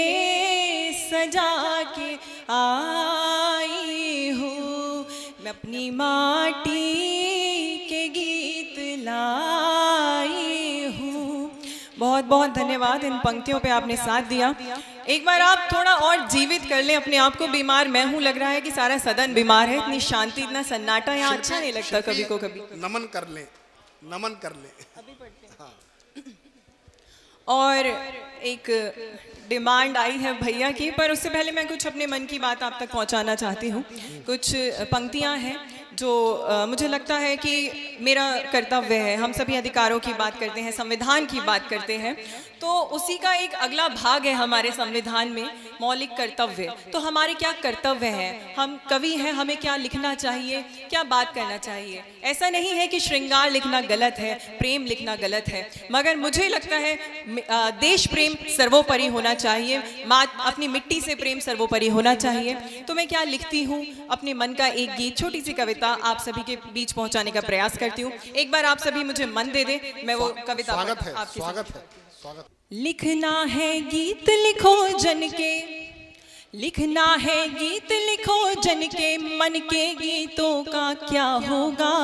सजा के आई हूँ, मैं अपनी माटी के गीत लाई हूँ। बहुत बहुत धन्यवाद, इन पंक्तियों पे आपने साथ दिया। एक बार आप थोड़ा और जीवित कर लें अपने आप को। बीमार मैं हूँ, लग रहा है कि सारा सदन बीमार है, इतनी शांति, इतना सन्नाटा यहाँ अच्छा नहीं लगता कभी को कभी। नमन कर ले, नमन कर ले। अभी पढ़ते हैं। और एक डिमांड आई है भैया की, पर उससे पहले मैं कुछ अपने मन की बात आप तक पहुंचाना चाहती हूँ। कुछ पंक्तियाँ हैं जो मुझे लगता है कि मेरा कर्तव्य है। हम सभी अधिकारों की बात करते हैं, संविधान की बात करते हैं, तो उसी का एक अगला भाग है हमारे संविधान में, मौलिक कर्तव्य। तो हमारे क्या कर्तव्य हैं, हम कवि हैं, हमें क्या लिखना चाहिए, क्या बात करना चाहिए। ऐसा नहीं है कि श्रृंगार लिखना गलत है, प्रेम लिखना गलत है, मगर मुझे लगता है देश प्रेम सर्वोपरि होना चाहिए, अपनी मिट्टी से प्रेम सर्वोपरि होना चाहिए। तो मैं क्या लिखती हूँ, अपने मन का एक गीत, छोटी सी कविता आप सभी के बीच पहुंचाने का प्रयास करती हूँ। एक बार आप सभी मुझे मन दे दे, मैं वो कविता आपके स्वागत है, स्वागत। लिखना है गीत लिखो जन के, लिखना है गीत लिखो जन के मन के गीतों का क्या होगा।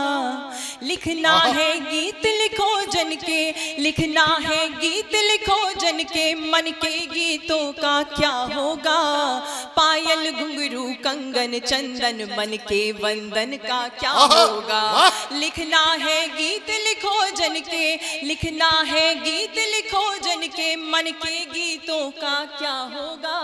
लिखना है गीत लिखो जन के, लिखना है गीत लिखो जन के मन के गीतों का क्या होगा। पायल घुंघरू कंगन चंदन मन के वंदन का क्या होगा। लिखना है गीत लिखो जन के, लिखना है गीत लिखो जन के मन के गीतों का क्या होगा।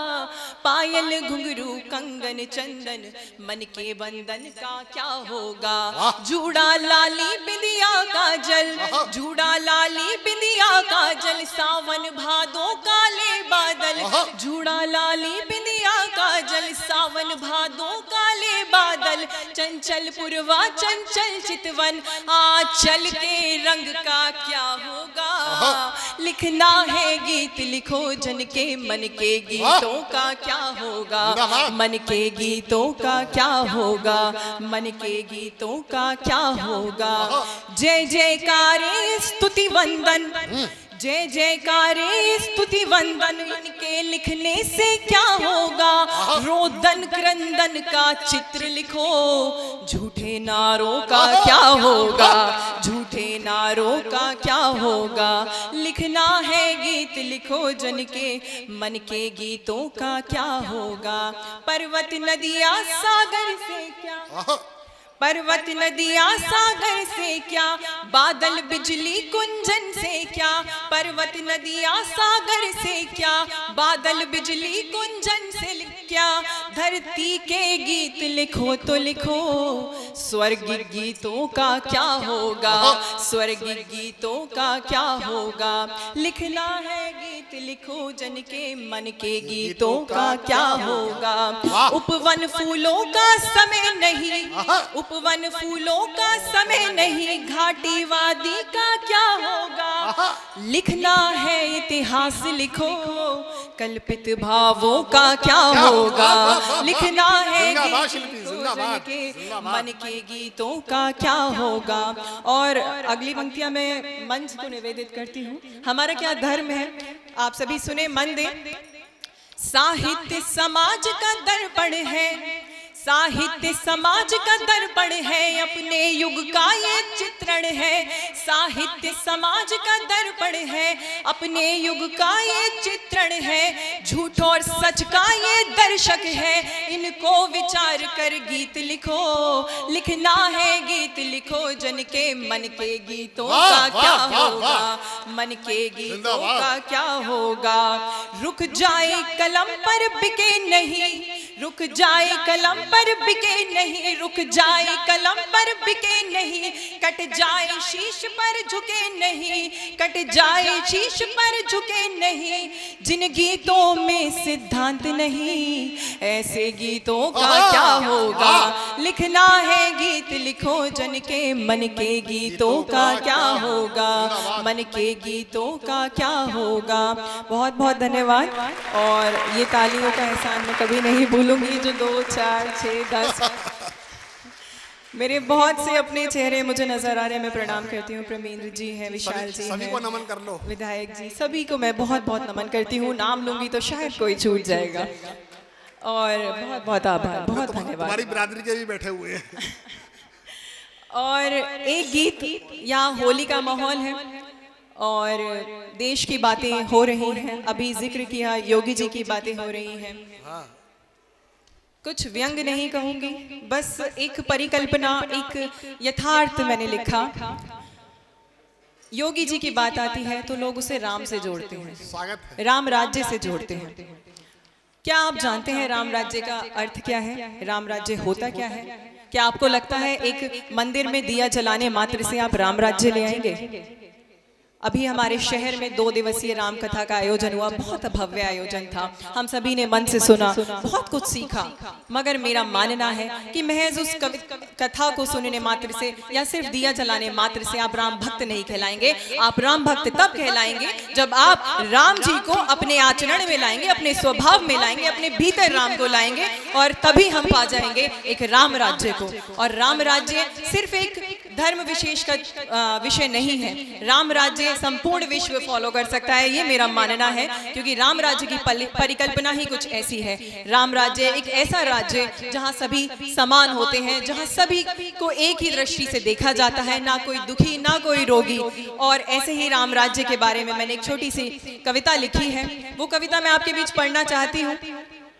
पायल घुंघरू कंगन चंदन मन के बंधन का क्या होगा। जूड़ा लाली बिंदिया काजल, जूड़ा लाली बिंदिया काजल सावन भादो काले बादल। जूड़ा लाली बिंदिया काजल सावन भादो काले बादल। चंचल पुरवा चंचल चितवन आंचल के रंग का क्या होगा। लिखना है गीत लिखो जन के मन के गीतों का क्या होगा। मन के गीतों का क्या होगा, मन के गीतों का क्या होगा। जय जयकारे स्तुति वंदन, जय जयकारे स्तुति वंदन इनके लिखने से क्या होगा। रोदन क्रंदन का चित्र लिखो झूठे नारों का क्या होगा, झूठे नारों का क्या होगा। लिखना है गीत लिखो जन के मन के गीतों का क्या होगा। पर्वत नदियाँ सागर से क्या, पर्वत नदियाँ सागर से क्या, बादल बिजली कुंजन से क्या। पर्वत नदियाँ सागर से क्या, बादल बिजली कुंजन से क्या। धरती के गीत लिखो तो लिखो स्वर्गीय गीतों का क्या होगा, स्वर्गीय गीतों का क्या होगा। लिखना है गीत लिखो जन के मन के गीतों का क्या होगा। उपवन फूलों का समय नहीं, उपवन फूलों का समय नहीं, घाटी वादी का क्या होगा। लिखना है इतिहास लिखो कल्पित भावों का क्या होगा। लिखना है के मन के गीतों का क्या होगा। और अगली पंक्तियां मैं मंच को निवेदित करती हूँ। हमारा क्या धर्म है आप सभी सुने मन दे। साहित्य समाज का दर्पण है, साहित्य समाज का दर्पण है, अपने युग का ये चित्रण है। साहित्य समाज का दर्पण है, अपने युग का ये चित्रण है। झूठ और सच का ये दर्शक है, इनको विचार कर गीत लिखो। लिखना है गीत लिखो जन के मन के गीतों का क्या होगा, मन के गीतों का क्या होगा। रुक जाए कलम पर बिके नहीं, रुक जाए कलम पर बिके नहीं, रुक जाए कलम पर बिके नहीं। कट जाए शीश पर झुके नहीं, कट जाए शीश पर झुके नहीं। जिन गीतों में सिद्धांत नहीं, ऐसे गीतों का क्या होगा। लिखना है गीत लिखो जन के मन के गीतों का क्या होगा, मन के गीतों का क्या होगा। बहुत बहुत धन्यवाद। और ये तालियों का एहसान मैं कभी नहीं भूलूंगी जो 2, 4, 6, 10 मेरे बहुत से अपने चेहरे मुझे नजर आ रहे हैं। मैं प्रणाम करती हूँ। प्रमेंद्र जी हैं, विशाल जी सभी हैं, को नमन कर लो। विधायक जी, सभी को मैं बहुत बहुत नमन करती हूँ। नाम लूंगी तो शायद कोई छूट जाएगा। और बहुत बहुत आभार, बहुत धन्यवाद। हमारी बिरादरी के भी बैठे हुए हैं। और एक गीत, यहाँ होली का माहौल है और देश की बातें हो रही हैं। अभी जिक्र किया योगी जी की बातें हो रही हैं। कुछ व्यंग नहीं कहूंगी, बस एक परिकल्पना, एक यथार्थ मैंने लिखा। योगी जी की बात आती है तो लोग उसे राम से जोड़ते हैं, स्वागत है। राम राज्य से जोड़ते हैं। क्या आप जानते हैं राम राज्य का अर्थ क्या है, राम राज्य होता क्या है? क्या आपको लगता है एक मंदिर में दिया जलाने मात्र से आप राम राज्य ले आएंगे? अभी हमारे शहर में 2 दिवसीय राम कथा का आयोजन हुआ, बहुत भव्य आयोजन था। हम सभी ने मन से सुना, बहुत कुछ सीखा। मगर मेरा मानना है कि महज उस कथा को सुनने मात्र से या सिर्फ दिया जलाने मात्र से आप राम भक्त नहीं कहलाएंगे। आप राम भक्त तब कहलाएंगे जब आप राम जी को अपने आचरण में लाएंगे, अपने स्वभाव में लाएंगे, अपने भीतर राम को लाएंगे, और तभी हम पा जाएंगे एक राम राज्य को। और राम राज्य सिर्फ एक धर्म विशेष का विषय नहीं है। राम राज्य संपूर्ण विश्व फॉलो कर सकता है, ये मेरा मानना है, क्योंकि राम राज्य की परिकल्पना ही कुछ ऐसी है। राम राज्य एक ऐसा राज्य जहां सभी समान होते हैं, जहां सभी को एक ही दृष्टि से देखा जाता है, ना कोई दुखी ना कोई रोगी। और ऐसे ही राम राज्य के बारे में मैंने एक छोटी सी कविता लिखी है, वो कविता मैं आपके बीच पढ़ना चाहती हूँ।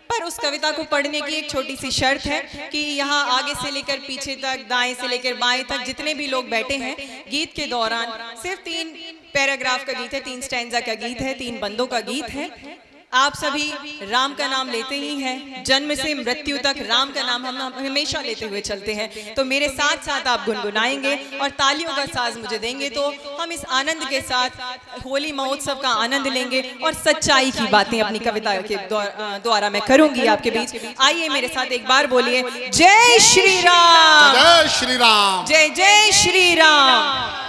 पर उस कविता को पढ़ने की एक छोटी सी शर्त है कि यहाँ आगे से लेकर पीछे तक, दाएं से लेकर बाएं तक जितने भी लोग बैठे हैं, गीत के दौरान सिर्फ 3 पैराग्राफ का गीत है, 3 स्टैंजा का गीत है, 3 बंदों का गीत है। आप सभी राम का नाम लेते ही हैं, जन्म से मृत्यु तक राम का नाम हम हमेशा लेते हुए चलते हैं। तो मेरे साथ साथ आप गुनगुनाएंगे और तालियों का साज मुझे देंगे, तो हम इस आनंद के साथ होली महोत्सव का आनंद लेंगे और सच्चाई की बातें अपनी कविता के द्वारा मैं करूंगी आपके बीच। आइए मेरे साथ एक बार बोलिए, जय श्री राम, जय श्री राम, जय जय श्री राम।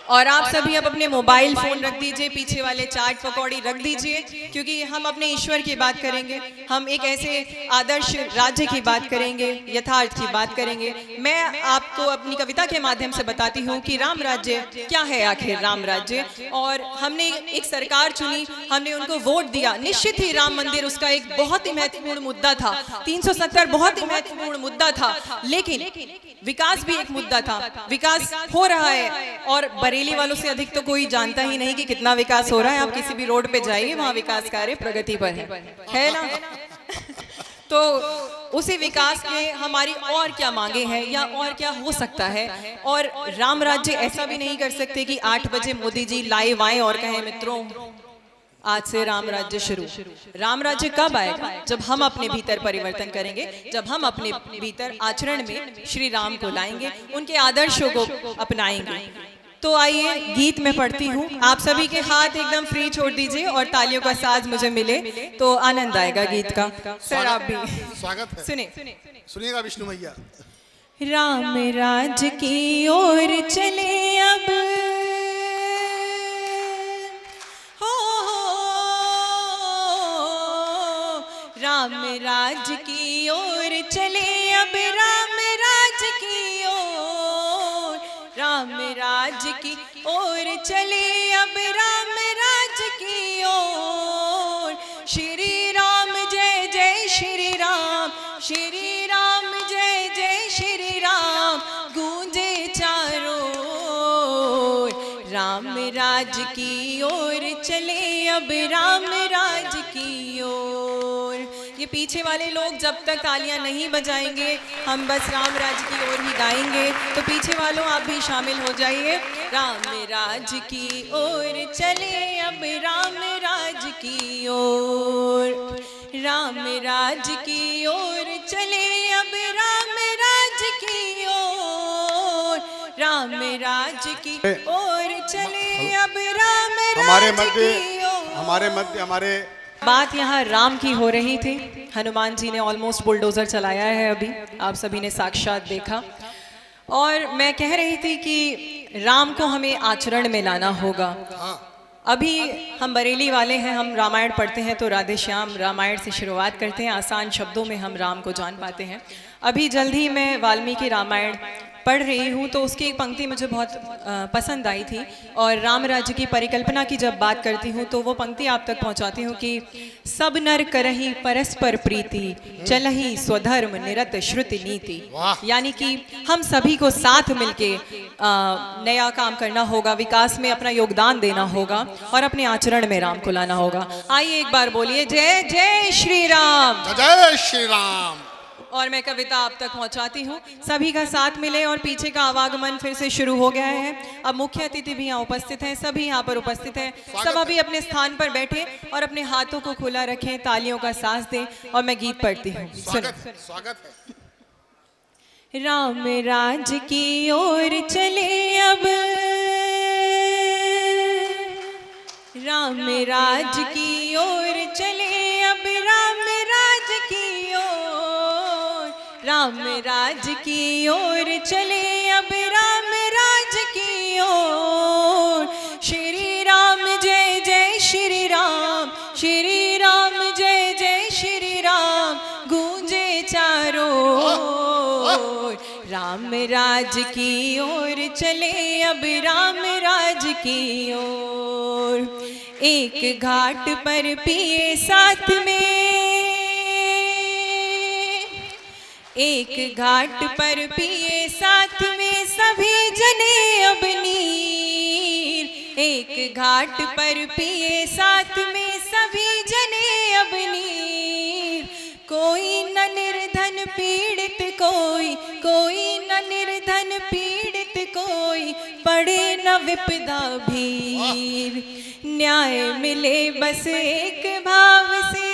और आप सभी अब अपने मोबाइल फोन रख दीजिए, पीछे वाले चाट पकौड़ी रख दीजिए, क्योंकि हम अपने ईश्वर की बात करेंगे, हम एक ऐसे आदर्श राज्य की बात करेंगे, यथार्थ की बात करेंगे। मैं आपको अपनी कविता के माध्यम से बताती हूँ कि राम राज्य क्या है आखिर राम राज्य। और हमने एक सरकार चुनी, हमने उनको वोट दिया, निश्चित ही राम मंदिर उसका एक बहुत ही महत्वपूर्ण मुद्दा था, 370 बहुत ही महत्वपूर्ण मुद्दा था, लेकिन विकास भी एक मुद्दा था। विकास हो रहा है और बरेली वालों से अधिक तो कोई जानता ही नहीं कि कितना विकास हो रहा है। आप किसी भी रोड पे जाइए, वहाँ विकास कार्य प्रगति पर है ना। तो उसी विकास के हमारी और क्या मांगे हैं या और क्या हो सकता है। और राम राज्य ऐसा भी नहीं कर सकते कि 8 बजे मोदी जी लाइव आए और कहें मित्रों आज से राम राज्य शुरू। राम राज्य कब आएगा? जब हम अपने भीतर परिवर्तन करेंगे, जब हम अपने भीतर आचरण में श्री राम को लाएंगे, उनके आदर्शों को अपनाएंगे। तो आइए गीत में पढ़ती हूँ, आप सभी के हाथ एकदम फ्री छोड़ दीजिए और तालियों का साज मुझे मिले तो आनंद आएगा गीत का। सर आप भी स्वागत है, सुनिएगा विष्णु भैया। राम राज की ओर चले अब, राम राज की ओर चले अब, राम राज की ओर, राम राज की ओर चले अब, राम राज की ओर। श्री राम जय जय श्री राम, श्री राम जय जय श्री राम, गूंजे चारों ओर। राम राज की ओर चले अब, राम राज की ओर। ये पीछे वाले लोग जब तक तालियां नहीं बजाएंगे, हम बस राम राज्य की ओर ही गाएंगे। तो पीछे वालों आप भी शामिल हो जाइए। राम राज की ओर चले अब, राम राज की ओर, राम राज की ओर चले अब, राम राज की ओर, राम राज की ओर चले अब, राम राज की ओर। हमारे बात यहाँ राम की हो रही थी। हनुमान जी ने ऑलमोस्ट बुलडोजर चलाया है, अभी आप सभी ने साक्षात देखा। और मैं कह रही थी कि राम को हमें आचरण में लाना होगा। अभी हम बरेली वाले हैं, हम रामायण पढ़ते हैं तो राधे श्याम रामायण से शुरुआत करते हैं, आसान शब्दों में हम राम को जान पाते हैं। अभी जल्द ही मैं वाल्मीकि रामायण पढ़ रही हूँ तो उसकी एक पंक्ति मुझे बहुत पसंद आई थी। और राम राज्य की परिकल्पना की जब बात करती हूँ तो वो पंक्ति आप तक पहुँचाती हूँ कि सब नर करहि परस्पर प्रीति, चलहि स्वधर्म निरत श्रुति नीति। यानी कि हम सभी को साथ मिलके नया काम करना होगा, विकास में अपना योगदान देना होगा और अपने आचरण में राम को लाना होगा। आइए एक बार बोलिए जय जय श्री राम, जय श्री राम। और मैं कविता आप तक पहुंचाती हूँ, सभी का साथ मिले। और पीछे का आवागमन फिर से शुरू हो गया है। अब मुख्य अतिथि भी यहाँ उपस्थित हैं, सभी यहाँ पर उपस्थित हैं। सब अभी अपने स्थान पर बैठे और अपने हाथों को खुला रखें, तालियों का साथ दें और मैं गीत पढ़ती हूँ। स्वागत है। राम राज की ओर चले अब, राम राज की ओर चले अब, राम राज की ओर, राम राज की ओर चले अब, राम राज की ओर। श्री राम जय जय श्री राम, श्री राम जय जय श्री राम, गूंजे चारों ओर। राम राम राज की ओर चले अब राम राज की ओर। एक घाट पर पिए साथ में, एक घाट पर पिए साथ में सभी जने अब नीर। एक घाट पर पिए साथ में सभी जने अब नीर। कोई न निर्धन पीड़ित कोई न निर्धन पीड़ित कोई पड़े न विपदा भीर। न्याय मिले बस एक भाव से,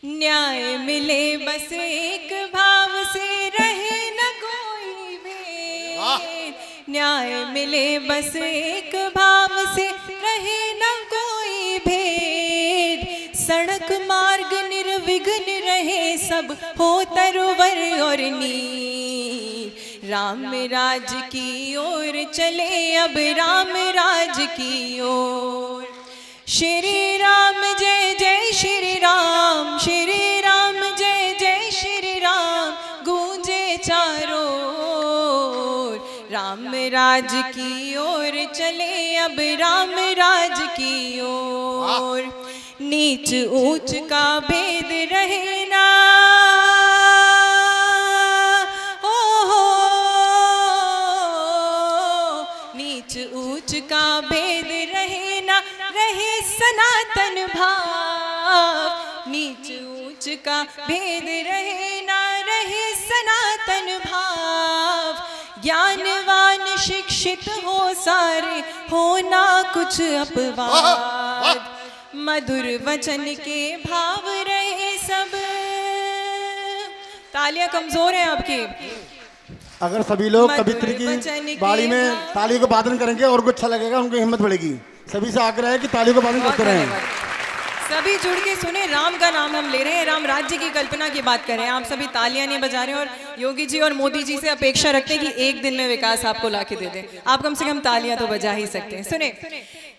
न्याय मिले बस एक भाव से रहे न कोई भेद। न्याय मिले बस एक भाव से रहे न कोई भेद। सड़क मार्ग निर्विघ्न रहे सब हो तरवर और नीर। राम राज की ओर चले अब राम राज की ओर। श्री राम जय जय श्री राम, श्री राम जय जय श्री राम गूंजे चारों ओर। राम राज की ओर चले अब राम राज की ओर। नीच ऊंच का भेद रहे ना, नीच ऊंच का भेद रहे ना, रहे सनातन भाव। नीच ऊंच का भेद रहे ना, रहे सनातन भाव। ज्ञानवान शिक्षित हो सारे, हो ना कुछ अपवाद। मधुर वचन के भाव रहे सब। तालियां कमजोर हैं आपकी। अगर सभी लोग कवित्री की बाड़ी में ताली को वादन करेंगे और कुछ अच्छा लगेगा, उनको हिम्मत बढ़ेगी। सभी से आग्रह है कि ताली को वादन करते रहें। सभी जुड़ के सुने, राम का नाम हम ले रहे हैं, राम राज्य की कल्पना की बात कर रहे हैं। आप सभी तालियां नहीं बजा रहे हैं और योगी जी और मोदी जी से अपेक्षा रखते हैं कि एक दिन में विकास आपको लाके दे दें। आप कम से कम तालियां तो बजा ही सकते हैं। सुने,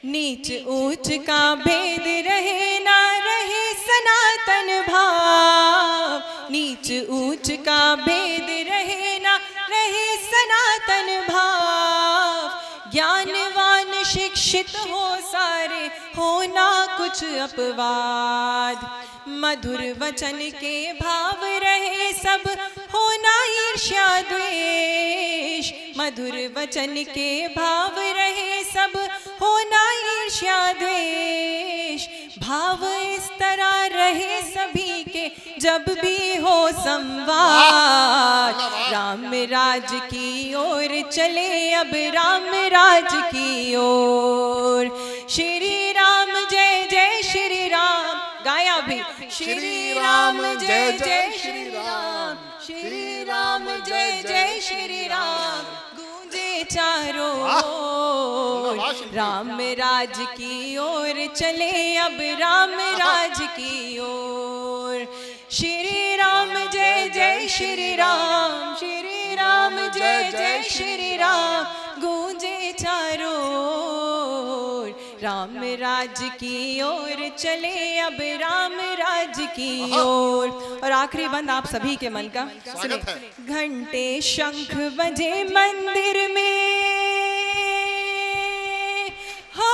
नीच ऊंच का भेद रहे ना, रहे सनातन भाव। नीच ऊंच का भेद रहे ना, रहे सनातन भाव। ज्ञानवान शिक्षित हो सारे, हो ना कुछ अपवाद। मधुर वचन के भाव रहे सब, हो ना ईर्ष्या द्वेष। मधुर वचन के भाव रहे सब, हो ना ईर्ष्या द्वेष। भाव इस तरह रहे सभी के जब भी हो संवाद। राम राज की ओर चले अब राम राज की ओर। श्री राम जय जय श्री राम, गाया भी। श्री राम जय जय श्री राम, श्री राम जय जय श्री राम गूंजे चारों ओर। राम राज की ओर चले अब राम राज की ओर। श्री राम जय जय श्री राम, श्री राम जय जय श्री राम गूंजे चारों ओर। राम राज की ओर चले अब राम राज की ओर। और आखिरी बंद आप सभी के मन का सुने। घंटे शंख बजे मंदिर में, हो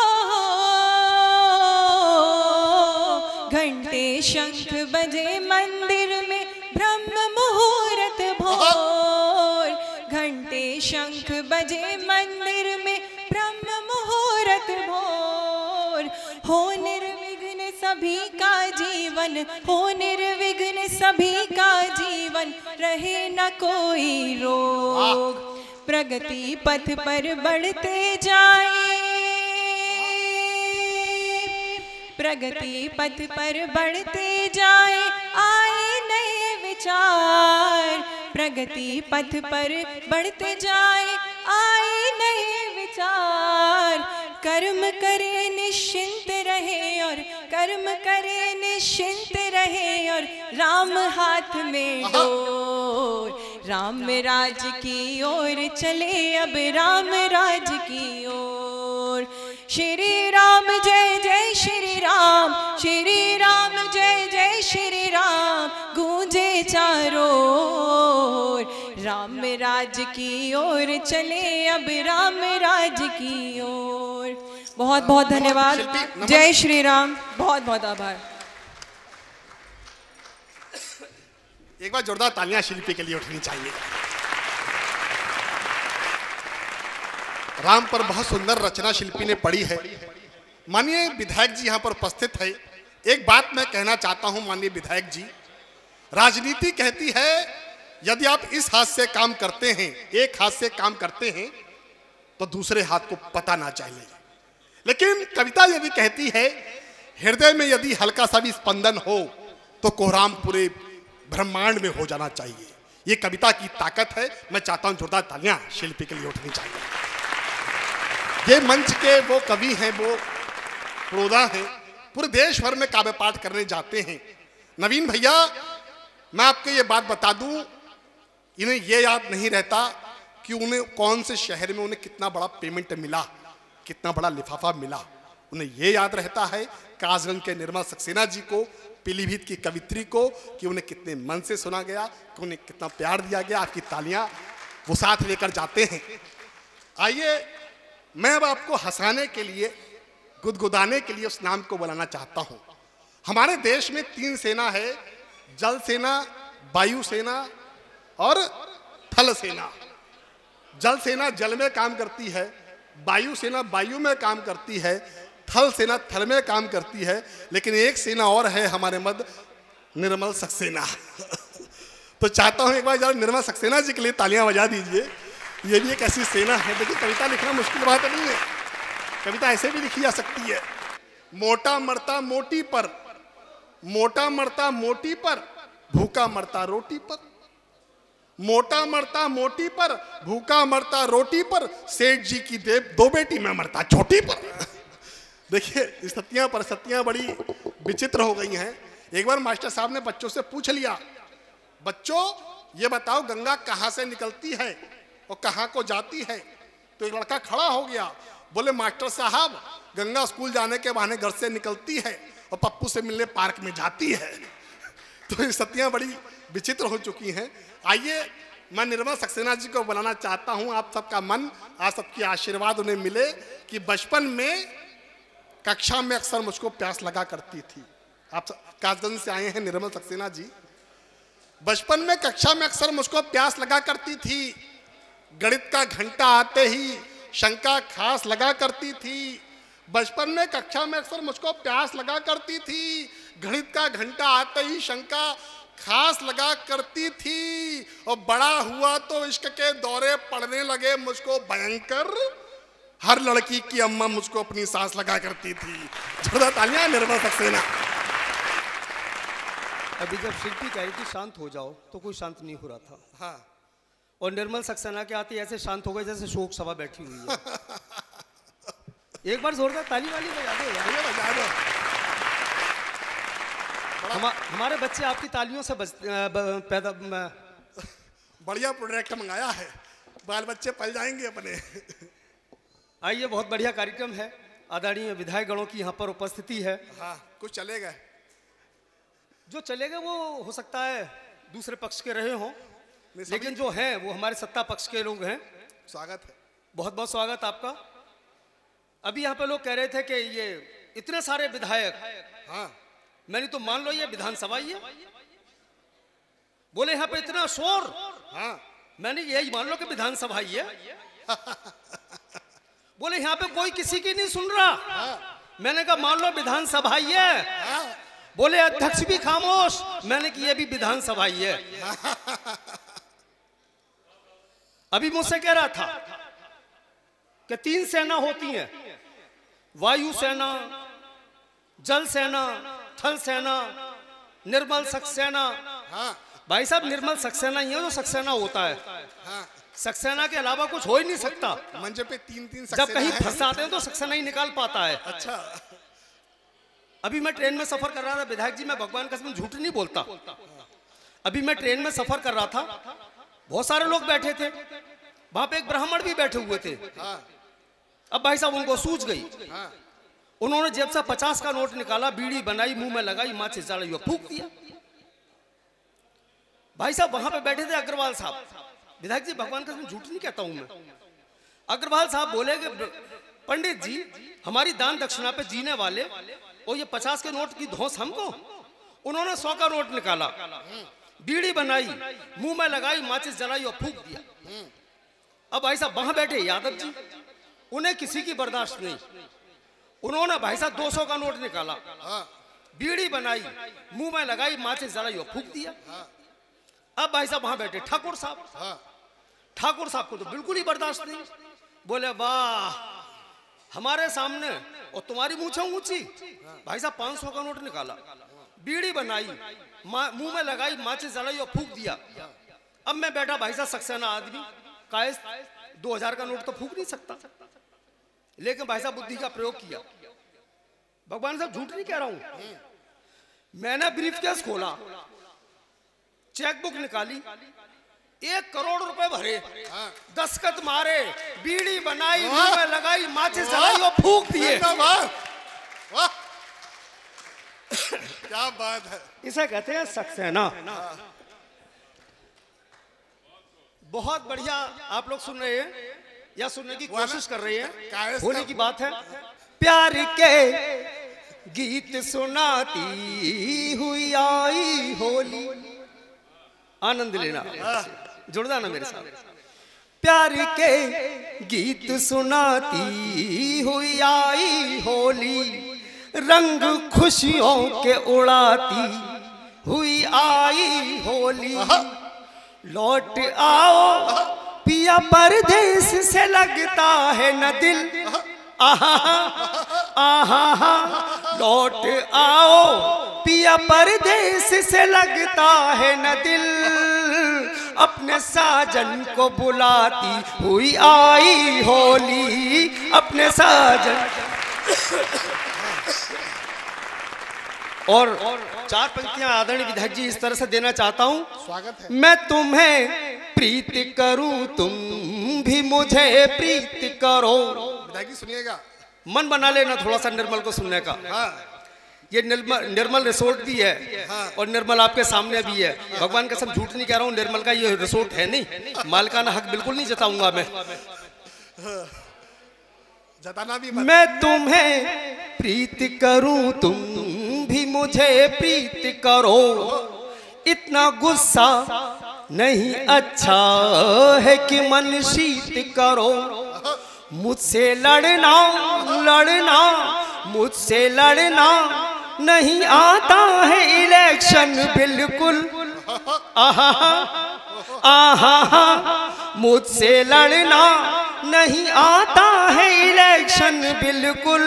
घंटे शंख बजे मंदिर में ब्रह्म मुहूर्त भोर। घंटे शंख बजे मंदिर में ब्रह्म मुहूर्त भोर। हो निर्विघ्न सभी का जीवन, हो निर्विघ्न सभी का जीवन, रहे न कोई रोग। प्रगति पथ पर बढ़ते जाए, प्रगति पथ पर बढ़ते जाए, आए नए विचार। प्रगति पथ पर बढ़ते जाए, आए नए विचार। कर्म करे निश्चिंत रहे और कर्म करे निश्चिंत रहे और राम हाथ में डोर। राम राज की ओर चले अब राम राज की ओर। श्री राम जय जय श्री राम, श्री राम जय जय श्री राम गूंजे चारों राम राज की ओर चले, अब राम राज की ओर। बहुत बहुत धन्यवाद। जय श्री राम। बहुत बहुत आभार। एक बार जोरदार तालियां शिल्पी के लिए उठनी चाहिए। राम पर बहुत सुंदर रचना शिल्पी ने पढ़ी है। माननीय विधायक जी यहाँ पर उपस्थित है। एक बात मैं कहना चाहता हूं माननीय विधायक जी, राजनीति कहती है यदि आप इस हाथ से काम करते हैं, एक हाथ से काम करते हैं, तो दूसरे हाथ को पता ना चाहिए। लेकिन कविता यदि कहती है हृदय में यदि हल्का सा भी स्पंदन हो तो कोहराम पूरे ब्रह्मांड में हो जाना चाहिए। ये कविता की ताकत है। मैं चाहता हूं जोरदार तालियां शिल्पी के लिए उठनी चाहिए। ये मंच के वो कवि हैं, वो प्रोदा हैं, पूरे देश भर में काव्य पाठ करने जाते हैं। नवीन भैया, मैं आपको ये बात बता दूं, इन्हें ये याद नहीं रहता कि उन्हें कौन से शहर में उन्हें कितना बड़ा पेमेंट मिला, कितना बड़ा लिफाफा मिला। उन्हें ये याद रहता है कासगंज के निर्मल सक्सेना जी को, पीलीभीत की कवित्री को, कि उन्हें कितने मन से सुना गया, कि उन्हें कितना प्यार दिया गया। आपकी तालियां वो साथ लेकर जाते हैं। आइए, मैं अब आपको हंसाने के लिए, गुदगुदाने के लिए उस नाम को बुलाना चाहता हूं। हमारे देश में 3 सेना है, जल सेना, वायु सेना और थल सेना। जल सेना जल में काम करती है, वायु सेना वायु में काम करती है, थल सेना थल में काम करती है। लेकिन एक सेना और है हमारे मध्य, निर्मल सक्सेना। तो चाहता हूं एक बार जरा निर्मल सक्सेना जी के लिए तालियां बजा दीजिए। ये भी एक ऐसी सेना है। देखिए, कविता लिखना मुश्किल बात नहीं है, कविता ऐसे भी लिखी जा सकती है। मोटा मरता मोटी पर, मोटा मरता मोटी पर, भूखा मरता रोटी पर। मोटा मरता मोटी पर, भूखा मरता रोटी पर, सेठ जी की 2 बेटी में मरता छोटी पर। देखिए, स्थितियां परिस्थितियां बड़ी विचित्र हो गई हैं। एक बार मास्टर साहब ने बच्चों से पूछ लिया, बच्चों ये बताओ गंगा कहाँ से निकलती है और कहाँ को जाती है? तो एक लड़का खड़ा हो गया, बोले मास्टर साहब गंगा स्कूल जाने के बहाने घर से निकलती है और पप्पू से मिलने पार्क में जाती है। तो स्थितियां बड़ी विचित्र हो चुकी हैं। आइए, मैं निर्मल सक्सेना जी को बुलाना चाहता हूं। आप सबका मन, आप सबके आशीर्वाद उन्हें मिले कि बचपन में कक्षा में अक्सर मुझको प्यास लगा करती थी। आप कासगंज से आए हैं निर्मल सक्सेना जी। बचपन में कक्षा में अक्सर मुझको प्यास लगा करती थी, गणित का घंटा आते ही शंका खास लगा करती थी। बचपन में कक्षा में अक्सर मुझको प्यास लगा करती थी, गणित का घंटा आते ही शंका खास लगा करती थी। और बड़ा हुआ तो इश्क के दौरे पड़ने लगे मुझको भयंकर, हर लड़की की अम्मा मुझको अपनी सांस लगा करती थी। जोरदार तालियां निर्मल सक्सेना। अभी जब शिल्पी कह रही थी शांत हो जाओ, तो कोई शांत नहीं हो रहा था। हाँ, और निर्मल सक्सेना के आते ऐसे शांत हो गए जैसे शोक सभा बैठी हुई है। एक बार जोरदार ताली वाली बजा दो यार। हमारे बच्चे आपकी तालियों से पैदा बढ़िया प्रोडक्ट मंगाया है, बाल बच्चे पल जाएंगे अपने। आइए, बहुत बढ़िया कार्यक्रम है। आदरणीय विधायक गणों की यहाँ पर उपस्थिति है। हाँ, कुछ चलेगा, जो चलेगा वो हो सकता है दूसरे पक्ष के रहे हों, लेकिन जो हैं वो हमारे सत्ता पक्ष के लोग हैं। स्वागत है, बहुत बहुत स्वागत आपका। अभी यहाँ पे लोग कह रहे थे कि ये इतने सारे विधायक, हाँ मैंने तो मान लो ये विधानसभा ही है। बोले यहाँ पे इतना शोर, हाँ मैंने यही मान लो कि विधानसभा ही है। बोले यहाँ पे कोई किसी की नहीं सुन रहा। मैंने कहा मान लो विधानसभा ही है। बोले अध्यक्ष भी खामोश, मैंने कि ये भी विधानसभा ही है। अभी मुझसे कह रहा था कि 3 सेना होती हैं, वायु सेना, जल सेना, थल सेना, निर्मल सक्सेना। हाँ भाई साहब, निर्मल सक्सेना ही है जो सक्सेना होता है। हाँ, सक्सेना के अलावा कुछ हो ही नहीं सकता। मंच पे 3-3 जब कहीं फंसाते हैं तो सक्सेना ही निकाल पाता है। अच्छा, अभी मैं ट्रेन में सफर कर रहा था विधायक जी, मैं भगवान कसम झूठ नहीं बोलता। अभी मैं ट्रेन में सफर कर रहा था, बहुत सारे लोग बैठे थे, वहां पे एक ब्राह्मण भी बैठे हुए थे। अब भाई साहब उनको सूझ गई, उन्होंने जेब से 50 का नोट निकाला, बीड़ी बनाई, मुंह में लगाई, माचिस जलाई, फूंक दिया। भाई साहब वहां पे बैठे थे अग्रवाल साहब, विधायक जी भगवान कसम झूठ नहीं कहता हूं मैं। अग्रवाल साहब बोले कि पंडित जी हमारी दान दक्षिणा पे जीने वाले और ये 50 के नोट की धौंस हमको। उन्होंने 100 का नोट निकाला, बीड़ी बनाई, मुंह में लगाई, माचिस जलाई और फूंक दिया। अब भाई साहब वहां बैठे यादव जी, उन्हें किसी की बर्दाश्त नहीं। उन्होंने भाई साहब 200 का नोट निकाला, बीड़ी बनाई, मुंह में लगाई, माचिस जलाई और फूंक दिया। अब भाई साहब वहां बैठे ठाकुर साहब, ठाकुर साहब को तो बिल्कुल ही बर्दाश्त नहीं। बोले वाह हमारे सामने और तुम्हारी मूंछें ऊंची। भाई साहब 500 का नोट निकाला, बीड़ी बनाई, मुंह में लगाई, माचिस जलाई और फूंक दिया। अब मैं बैठा भाई साहब सक्सेना आदमी, कायस 2000 का नोट तो फूंक नहीं सकता, लेकिन भाई साहब बुद्धि का प्रयोग किया। भगवान साहब झूठ नहीं कह रहा हूं। मैंने ब्रीफकेस खोला, चेकबुक निकाली, 1 करोड़ रुपए भरे, दस्तखत मारे, बीड़ी बनाई, मुंह में लगाई, माचिस जलाई और फूंक दिए। क्या बात है। इसे कहते हैं सक्सेना। बहुत बढ़िया आप लोग सुन रहे हैं या सुनने की कोशिश कर रहे हैं। होने की बात है, प्यार के गीत सुनाती हुई आई होली। आनंद लेना, जुड़ना ना मेरे साथ। प्यार के गीत सुनाती हुई आई होली, रंग खुशियों के उड़ाती हुई आई होली। लौट आओ पिया परदेस से लगता है न दिल, आहा आहा। लौट आओ पिया परदेस से लगता है न दिल, अपने साजन को बुलाती हुई आई होली, अपने साजन। और 4 पंक्तियां आदरणीय विधायक जी इस तरह से देना चाहता हूं। स्वागत है। मैं तुम्हें प्रीत करूं, तुम भी मुझे प्रीत करो। विधायक जी सुनिएगा, मन बना लेना थोड़ा सा निर्मल को सुनने का। ये निर्मल रिसोर्ट भी है और निर्मल आपके सामने भी है। भगवान का सब झूठ नहीं कह रहा हूँ, निर्मल का ये रिसोर्ट है नहीं। मालिकाना हक बिल्कुल नहीं जताऊंगा मैं, जताना भी मत। मैं तुम्हें प्रीत करूं, तुम भी मुझे प्रीत करो। इतना गुस्सा नहीं अच्छा है कि मन शीत करो। मुझसे लड़ना लड़ना, मुझसे लड़ना नहीं आता है इलेक्शन बिल्कुल। आहा आहा, मुझसे लड़ना नहीं आता है इलेक्शन बिल्कुल।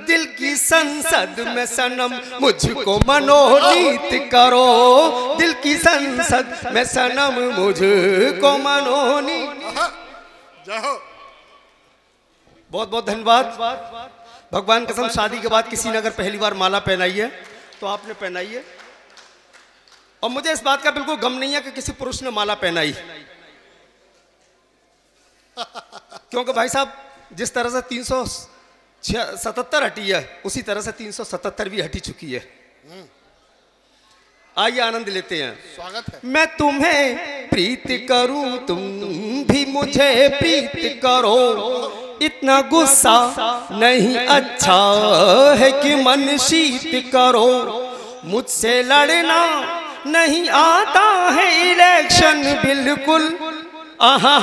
दिल की संसद में सनम मुझको मनोनीत करो। दिल की संसद में सनम मुझको मनोनीत। बहुत बहुत धन्यवाद। भगवान कसम शादी के बाद किसी ने अगर पहली बार माला पहनाई है तो आपने पहनाई है। और मुझे इस बात का बिल्कुल गम नहीं है कि किसी पुरुष ने माला पहनाई, क्योंकि भाई साहब जिस तरह से 377 हटी है उसी तरह से 377 भी हटी चुकी है। आइए आनंद लेते हैं। स्वागत है। मैं तुम्हें प्रीत करूं, तुम भी मुझे प्रीत करो। इतना गुस्सा नहीं अच्छा है कि मन शीत करो। मुझसे लड़ना नहीं आता है इलेक्शन बिल्कुल। आहा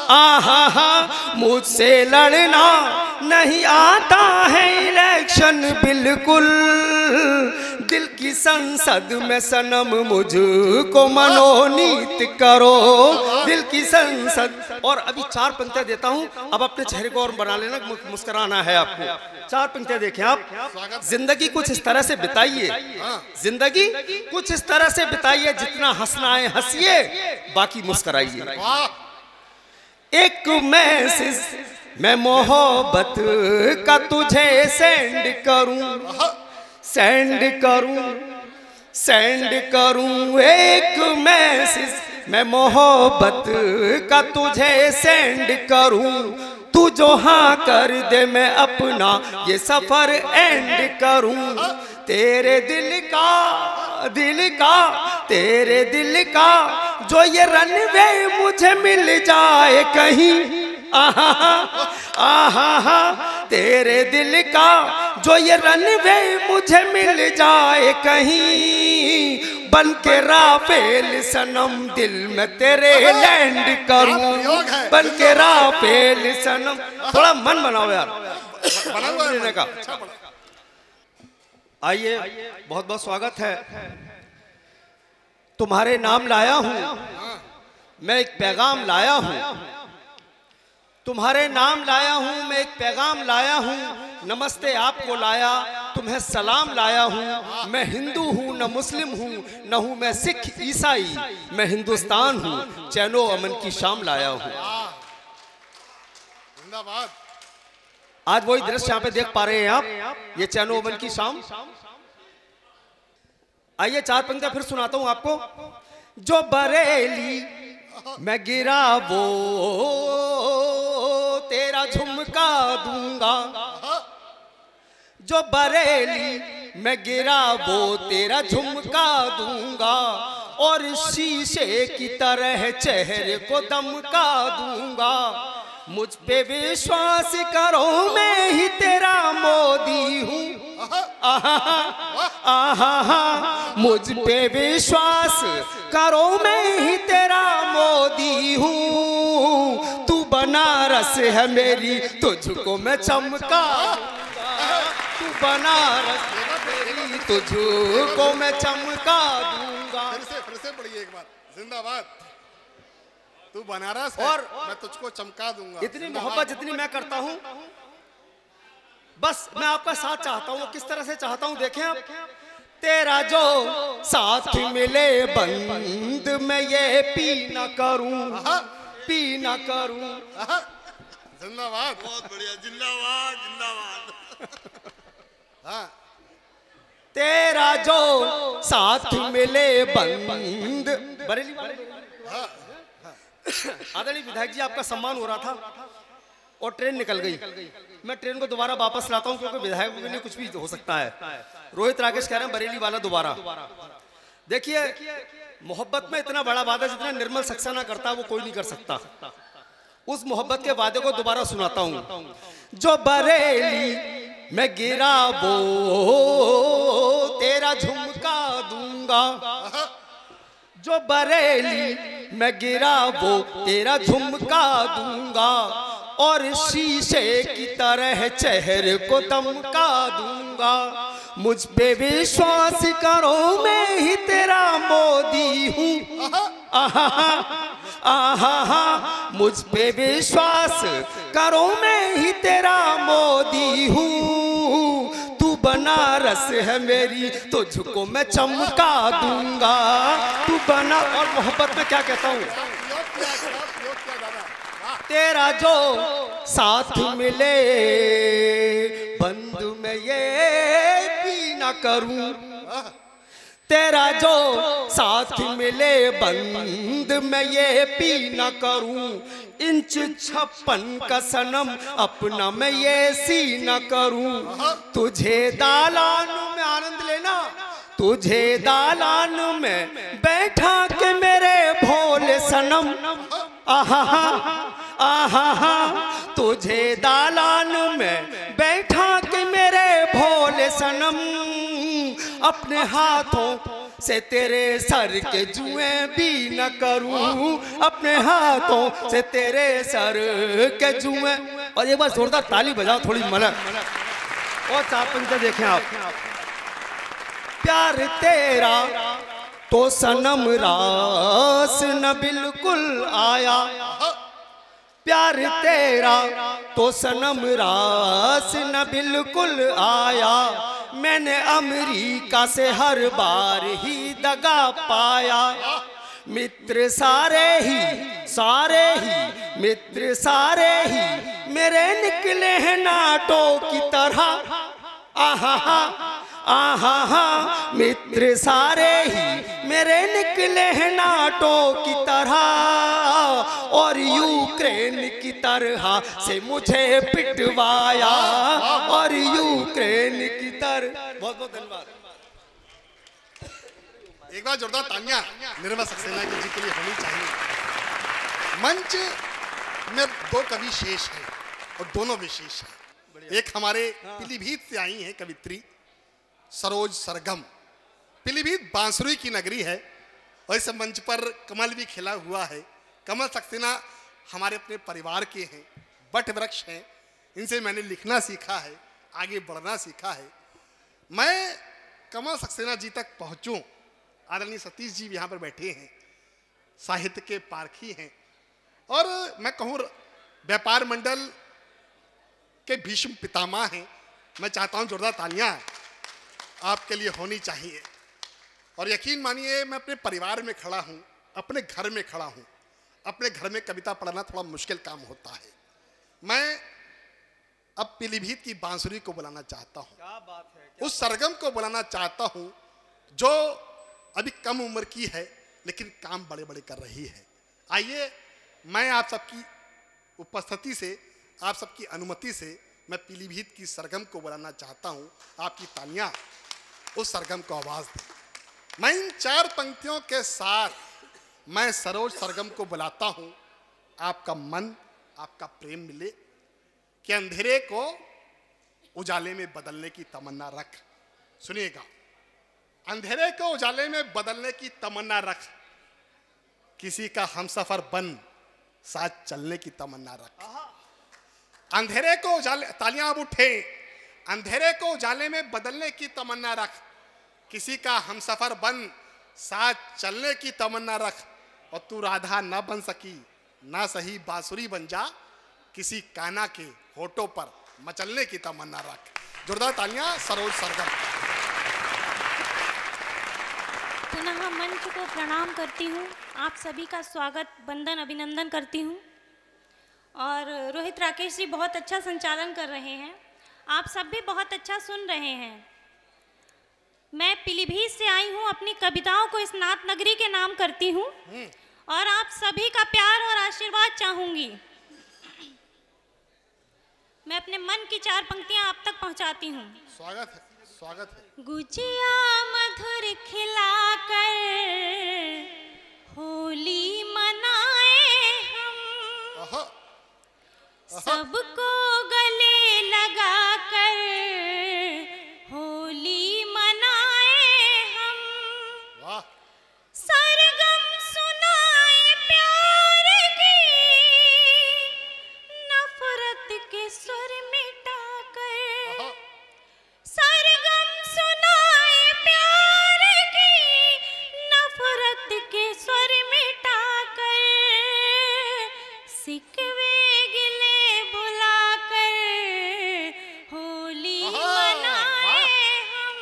आहा, मुझसे लड़ना नहीं आता है इलेक्शन बिल्कुल। दिल की संसद में सनम मुझको मनोनीत करो। दिल की संसद। और अभी 4 पंक्तियां देता हूं, अब अपने चेहरे को और बना लेना, मुस्कुराना है आपको। 4 पंक्तियां देखें आप। जिंदगी कुछ इस तरह से बिताइए, जिंदगी कुछ इस तरह से बिताइए, जितना हंसना है हंसिए, बाकी मुस्कुराइए। एक मैसेज मैं मोहब्बत का तुझे सेंड करूं, सेंड करूं, सेंड करूं। एक मैसेज मैं मोहब्बत का तुझे सेंड करूं। तू जो हाँ कर दे मैं अपना ये सफर एंड करूं। तेरे दिल का तेरे दिल का जो ये रनवे मुझे मिल जाए कहीं, आहा आहा तेरे दिल का जो ये रनवे मुझे मिल जाए कहीं, बन के राफेल सनम दिल में तेरे लैंड करूं, बन के राफेल सनम। थोड़ा मन बनाओ यार, बना का। आइए, बहुत बहुत स्वागत है। तुम्हारे नाम लाया हूं मैं, एक पैगाम लाया हूं। तुम्हारे नाम लाया हूं मैं, एक पैगाम लाया हूं। नमस्ते आपको लाया, तुम्हें सलाम लाया हूं। मैं हिंदू हूं न मुस्लिम हूं, न हूं मैं सिख ईसाई, मैं हिंदुस्तान हूं, चैनो अमन की शाम लाया हूं। जिंदाबाद। आज वही दृश्य यहाँ पे देख पा रहे हैं आप, ये चैनो अमन की शाम। आइए 4 पंक्तियां फिर सुनाता हूं आपको। जो बरेली मैं गिरा वो तेरा झुमका दूंगा, जो बरेली मैं गिरा वो तेरा झुमका दूंगा, और शीशे की तरह चेहरे को दमका दूंगा। मुझ पे विश्वास करो मैं ही तेरा मोदी हूँ, आहा आहा मुझ पे विश्वास करो मैं ही तेरा मोदी हूँ। तू बनारस है मेरी, तुझको मैं चमका दूंगा, तू बनारस है मेरी, तुझको मैं चमका दूंगा। फिर से पढ़िए एक बार। जिंदाबाद। तू बनारस है, और मैं तुझको चमका दूंगा। इतनी मोहब्बत जितनी मैं करता हूँ, बस मैं आपका साथ चाहता हूँ। किस तरह से चाहता हूँ देखें आप। तेरा जो साथ मिले बंद मैं ये पी न करूं, पी न करूं। जिंदाबाद। बहुत बढ़िया। जिंदाबाद जिंदाबाद। हाँ। तेरा जो साथ मिले बंद। बरेली आदरणीय विधायक जी, आपका सम्मान हो रहा था और ट्रेन निकल गई। मैं ट्रेन को दोबारा वापस लाता हूं, क्योंकि विधायकों के लिए कुछ भी हो सकता है। रोहित राकेश कह रहे हैं बरेली वाला दोबारा। देखिए, मोहब्बत में इतना बड़ा वादा जितना निर्मल सक्सेना करता है वो कोई नहीं कर सकता। उस मोहब्बत के वादे को दोबारा सुनाता हूं। जो बरेली मैं गिरा वो तेरा झुमका दूंगा, जो बरेली मैं गिरा वो तेरा झुमका दूंगा, और शीशे की तरह चेहरे को दमका दूंगा। मुझ पे विश्वास करो मैं ही तेरा मोदी हूँ, आहा आहा मुझ पे विश्वास करो मैं ही तेरा मोदी हूँ। तू बनारस है मेरी, तुझको मैं चमका दूंगा, तू बना। और मोहब्बत में क्या कहता हूँ, तेरा जो साथ मिले बंद में ये भी न करूं, तेरा जो साथ मिले बंद में ये पी न करूं। इंच 56 का सनम अपना मैं ये सी न करूं। तुझे दालान में आनंद लेना, तुझे दालान में बैठा के मेरे भोले सनम, आहा आहा तुझे दालान में बैठा के मेरे भोले सनम। अपने हाथों से तेरे सर के जुएं भी न करूं, अपने हाथों से तेरे सर के जुएं। और एक बार जोरदार ताली बजाओ थोड़ी मलक। और 4 पंक्तियां देखें आप। प्यार तेरा तो सनम रास न बिल्कुल आया, प्यार तेरा तो सनम रास न बिल्कुल आया। मैंने अमेरिका से हर बार ही दगा पाया। मित्र सारे ही मित्र सारे ही मेरे निकले हैं नाटों की तरह, आहा आहा मित्र सारे ही मेरे निकले हैं नाटों की तरह। और यूक्रेन की तरह से मुझे पिटवाया, और यूक्रेन की तरह। बहुत बहुत धन्यवाद। एक बार जोरदार तालियां निर्मला सक्सेना जी के लिए होनी चाहिए। मंच में दो कवि शेष हैं और दोनों विशेष हैं। एक हमारे पीलीभीत से आई हैं कवित्री सरोज सरगम। पीलीभीत बांसुरी की नगरी है और इस मंच पर कमल भी खिला हुआ है। कमल सक्सेना हमारे अपने परिवार के हैं, वट वृक्ष हैं। इनसे मैंने लिखना सीखा है, आगे बढ़ना सीखा है। मैं कमल सक्सेना जी तक पहुंचूं, आदरणीय सतीश जी यहाँ पर बैठे हैं, साहित्य के पारखी हैं और मैं कहूँ व्यापार मंडल के भीष्म पितामह हैं। मैं चाहता हूँ जोरदार तालियां आपके लिए होनी चाहिए। और यकीन मानिए मैं अपने परिवार में खड़ा हूँ, अपने घर में खड़ा हूँ। अपने घर में कविता पढ़ना थोड़ा मुश्किल काम होता है। मैं अब पीलीभीत की बांसुरी को बुलाना चाहता हूँ, क्या बात है, उस सरगम को बुलाना चाहता हूँ जो अभी कम उम्र की है लेकिन काम बड़े बड़े कर रही है। आइए मैं आप सबकी उपस्थिति से, आप सबकी अनुमति से मैं पीलीभीत की सरगम को बुलाना चाहता हूँ। आपकी तालियां उस सरगम को आवाज दें। मैं इन 4 पंक्तियों के साथ मैं सरोज सरगम को बुलाता हूँ। आपका मन, आपका प्रेम मिले कि अंधेरे को उजाले में बदलने की तमन्ना रख। सुनिएगा, अंधेरे को उजाले में बदलने की तमन्ना रख, किसी का हमसफर बन साथ चलने की तमन्ना रख। अंधेरे को उजाले, तालियां अब उठे, अंधेरे को उजाले में बदलने की तमन्ना रख, किसी का हमसफर बन साथ चलने की तमन्ना रख। और तू राधा ना बन सकी ना सही बांसुरी बन जा, किसी कान्हा के होठों पर मचलने की तमन्ना रख। जोरदार तालियां सरोज सरगम। पुनः मंच को प्रणाम करती हूँ। आप सभी का स्वागत, वंदन, अभिनंदन करती हूँ। और रोहित राकेश जी बहुत अच्छा संचालन कर रहे हैं, आप सब भी बहुत अच्छा सुन रहे हैं। मैं पीलीभीत से आई हूँ, अपनी कविताओं को इस नाथ नगरी के नाम करती हूँ और आप सभी का प्यार और आशीर्वाद चाहूंगी। मैं अपने मन की 4 पंक्तियां आप तक पहुंचाती हूँ। स्वागत है, स्वागत है। गुजिया मधुर खिलाकर होली मनाए हम, सबको गले लगाकर होली मनाए हम। वाह। सरगम सुनाए प्यार की, नफरत के स्वर मिटाकर। सरगम सुनाए प्यार की, नफरत के स्वर मिटाकर। सिकवे गिले बुलाकर होली मनाए हम।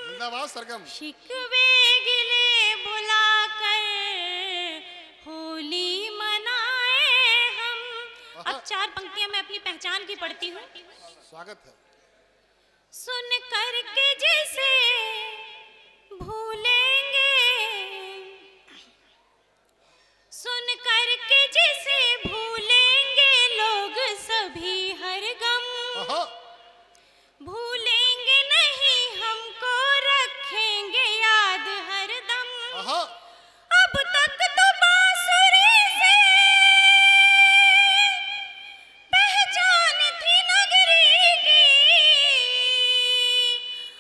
जिंदाबाद सरगम। शिकवे गिले बुलाकर होली मनाए हम। अब 4 पंक्तियां मैं अपनी पहचान की पढ़ती हूँ। स्वागत है। सुन करके जैसे भूलेंगे, सुन करके जैसे भूलेंगे लोग सभी हर गम। भूलेंगे नहीं हमको, रखेंगे याद हर दम। अब तक तो बांसुरी से पहचान थी नगरी की,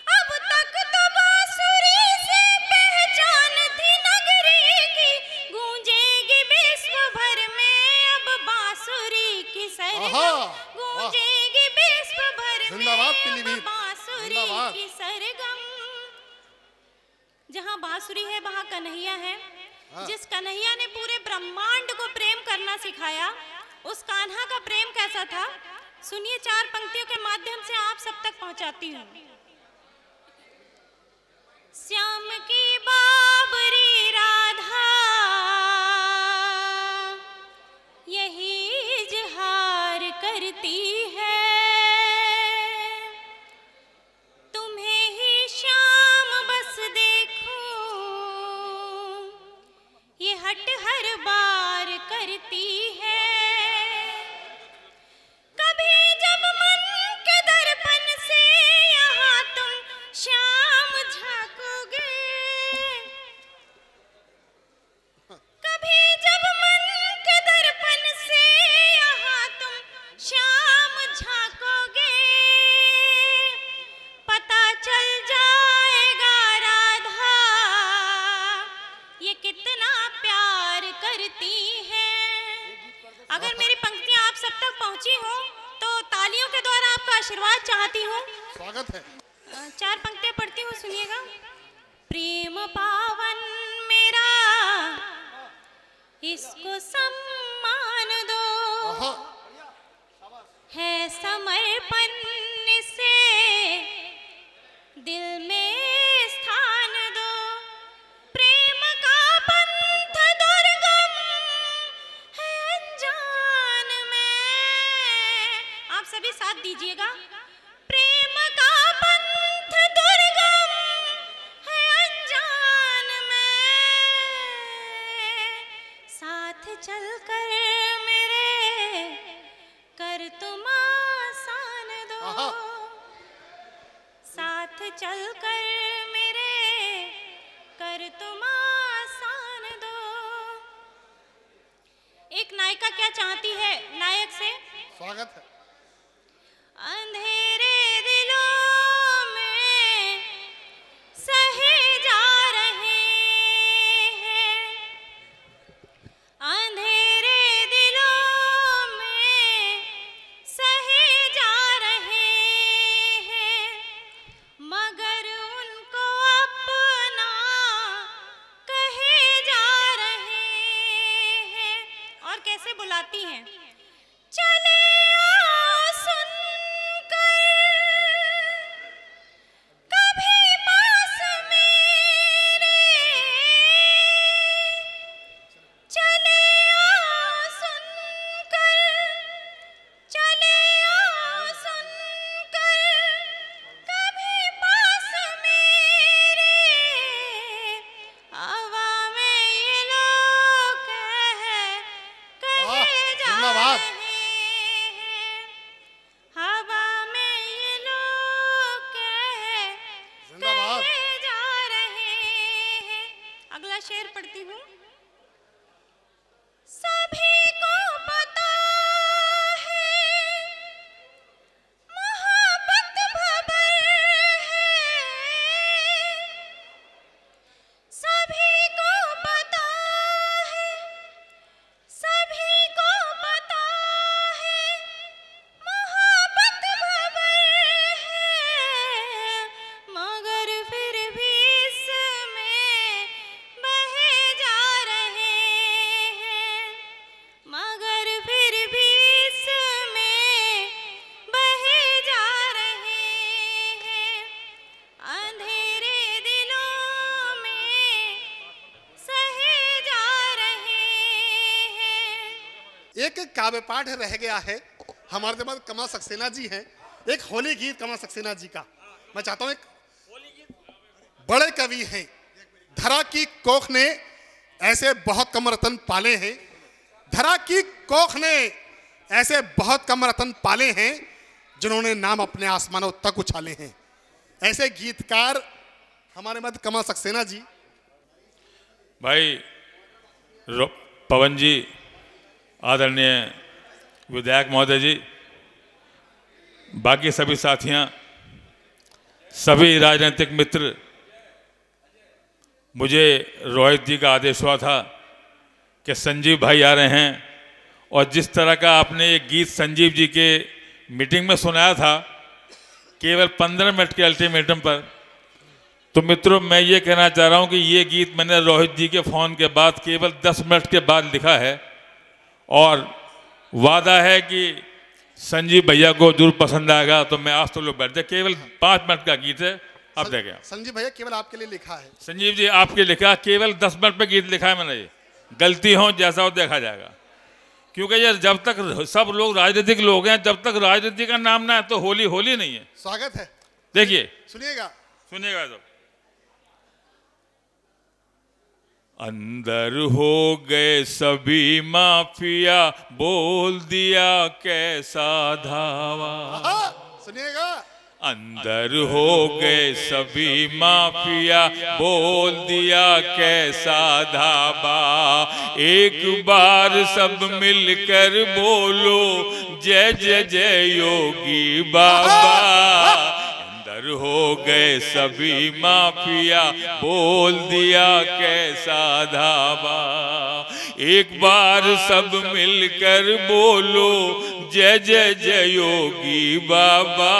अब तक तो बांसुरी से पहचान थी नगरी की। गूंजेगी विश्व भर में अब बांसुरी की सरगम, गूंजेगी विश्व भर में अब बांसुरी की सरगम। जहाँ बांसुरी है वहाँ कन्हैया है। जिस कन्हैया ने पूरे ब्रह्मांड को प्रेम करना सिखाया, उस कान्हा का प्रेम कैसा था सुनिए। 4 पंक्तियों के माध्यम से आप सब तक पहुंचाती हूँ। श्याम की बाबरी राधा यही इजहार करती है, तुम्हें ही श्याम बस देखूं ये हट हर बार करती है। कभी जब मन के दर्पण से यहाँ तुम श्याम झांकोगे, पहुंची हूँ तो तालियों के द्वारा आपका आशीर्वाद चाहती हूँ। स्वागत है। 4 पंक्तियां पढ़ती हूँ, सुनिएगा। प्रेम पावन मेरा इसको सम्मान दो, है समर्पण से दिल में स्थान दो। प्रेम का पंथ दुर्गम है अनजान में, आप सभी साथ दीजिएगा। प्रेम का पंथ दुर्गम है अनजान में, साथ चलकर मेरे कर तुम आसान दो, साथ चलकर मेरे कर तुम आसान दो। एक नायिका क्या चाहती है नायक से? स्वागत है। अंधेरे दिलों में सहे जा रहे हैं, अंधेरे दिलों में सहे जा रहे हैं, मगर उनको अपना कहे जा रहे हैं। और कैसे बुलाती हैं? चले आओ सुनकर कभी पास मेरे, चले आओ सुनकर, चले आओ सुनकर कभी पास मेरे, हवा में ये लोग कहे जा धन्यवाद। रहे हैं, हवा में ये लोग जिंदाबाद। कहे जा रहे हैं। अगला शेर पढ़ती हूँ। सभी को पता है मोहब्बत भंवर है, सभी को पता है, सभी को पता है मोहब्बत भंवर है, मगर फिर भी इसमें बहे जा रहे हैं, मगर फिर भी इसमें बहे जा रहे हैं, अंधेरे दिलों में सहे जा रहे हैं। एक काव्य पाठ रह गया है हमारे पास। कमला सक्सेना जी हैं, एक होली गीत कमला सक्सेना जी का मैं चाहता हूं। एक बड़े कवि हैं, धरा की कोख ने ऐसे बहुत कम रतन पाले हैं, धरा की कोख ने ऐसे बहुत कम रतन पाले हैं, जिन्होंने नाम अपने आसमानों तक उछाले हैं। ऐसे गीतकार हमारे मध्य कमला सक्सेना जी। भाई पवन जी, आदरणीय विधायक महोदय जी, बाकी सभी साथियां, सभी राजनीतिक मित्र, मुझे रोहित जी का आदेश हुआ था कि संजीव भाई आ रहे हैं, और जिस तरह का आपने एक गीत संजीव जी के मीटिंग में सुनाया था केवल 15 मिनट के अल्टीमेटम पर, तो मित्रों मैं ये कहना चाह रहा हूँ कि ये गीत मैंने रोहित जी के फ़ोन के बाद केवल 10 मिनट के बाद लिखा है, और वादा है कि संजीव भैया को जरूर पसंद आएगा। तो मैं आज तो लोग बैठते, केवल 5 मिनट का गीत है, अब देखें। संजीव भैया केवल आपके लिए लिखा है। संजीव जी आपके लिखा, केवल 10 मिनट पे गीत लिखा है मैंने। ये गलती हो जैसा हो देखा जाएगा, क्योंकि यार जब तक सब लोग राजनीतिक लोग हैं, जब तक राजनीति का नाम ना है तो होली होली नहीं है। स्वागत है। देखिए सुनिएगा, सुनिएगा तो। अंदर हो गए सभी माफिया, बोल दिया कैसा धावा। सुनिएगा। अंदर हो गए सभी माफिया, बोल दिया कैसा धावा। एक बार सब मिलकर बोलो जय जय जय योगी बाबा। अंदर हो गए सभी माफिया, बोल दिया कैसा धावा। एक बार सब मिलकर बोलो जय जय जय योगी बाबा।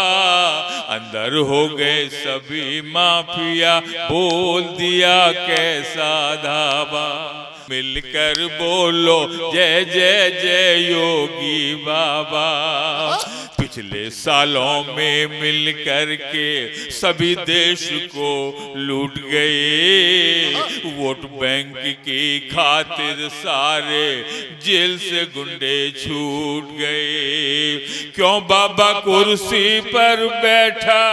अंदर हो गए सभी माफिया, बोल दिया कैसा धावा। मिलकर बोलो जय जय जय योगी बाबा। पिछले सालों में मिलकर के सभी देश को लूट गए। वोट बैंक की खातिर सारे जेल से गुंडे छूट गए। क्यों बाबा कुर्सी पर बैठा,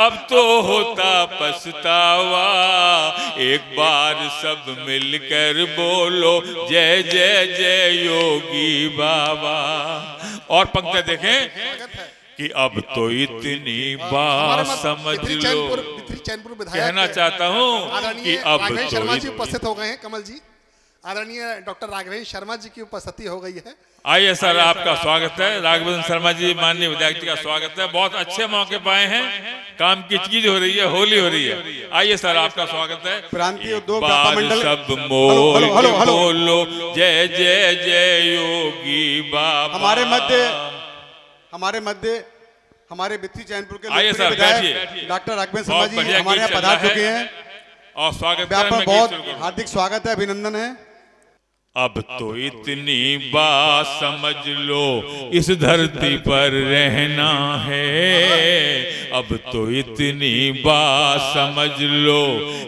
अब तो होता पछतावा। एक बार सब मिलकर बोलो जय जय जय योगी बाबा। और पंक्ति देखें कि अब तो इतनी बात समझ लो। कहना चाहता हूँ कि अब तो शर्मा जी उपस्थित हो गए हैं। कमल जी, आदरणीय डॉक्टर राघवेंद्र शर्मा जी की उपस्थिति हो गई है। आइए सर, आपका स्वागत है। राघवेंद्र शर्मा जी, माननीय विधायक जी का स्वागत है। बहुत अच्छे मौके पाए हैं, काम की चीज हो रही है, होली हो रही है। आइए सर, आपका स्वागत है। प्रांतीय उद्योग मंडल सब मोल बोलो जय जय जय योगी बाबा। हमारे मध्य हमारे बिथरी चैनपुर के आइए सर, बैठिए। डॉक्टर राघवेंद्र शर्मा जी हमारे यहाँ पधार चुके हैं और स्वागत है। बहुत हार्दिक स्वागत है, अभिनंदन है। अब तो इतनी बात समझ लो, इस धरती पर रहना है। अब तो इतनी बात समझ लो,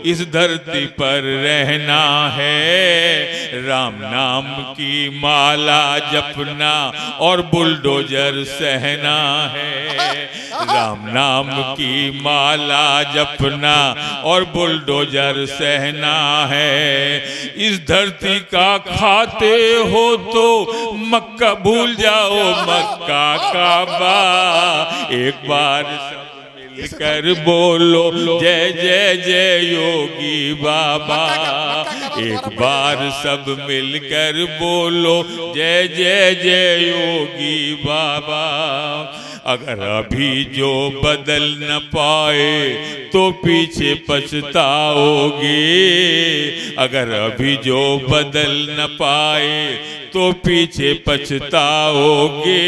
इस धरती पर रहना है। राम नाम की माला जपना और बुलडोजर सहना है। राम नाम की माला जपना और बुलडोजर सहना है। इस धरती का खाते हो तो मक्का भूल जाओ, मक्का काबा। एक बार सब मिलकर बोलो जय जय जय योगी बाबा। एक बार सब मिलकर बोलो जय जय जय योगी बाबा। अगर अभी जो बदल न पाए तो पीछे पछताओगे। अगर अभी जो बदल न पाए तो पीछे पछताओगे।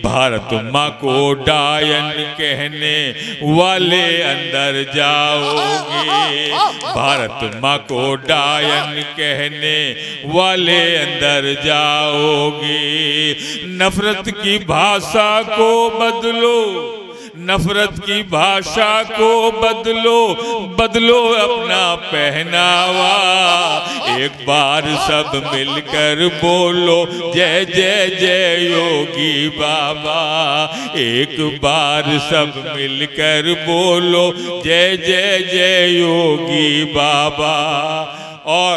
भारत माँ को डायन कहने वाले अंदर जाओगे। भारत माँ को डायन कहने वाले अंदर जाओगे। नफरत की भाषा को बदलो, नफरत की भाषा को बदलो, बदलो अपना पहनावा। एक बार सब मिलकर बोलो जय जय जय योगी बाबा। एक बार सब मिलकर बोलो जय जय जय योगी बाबा। और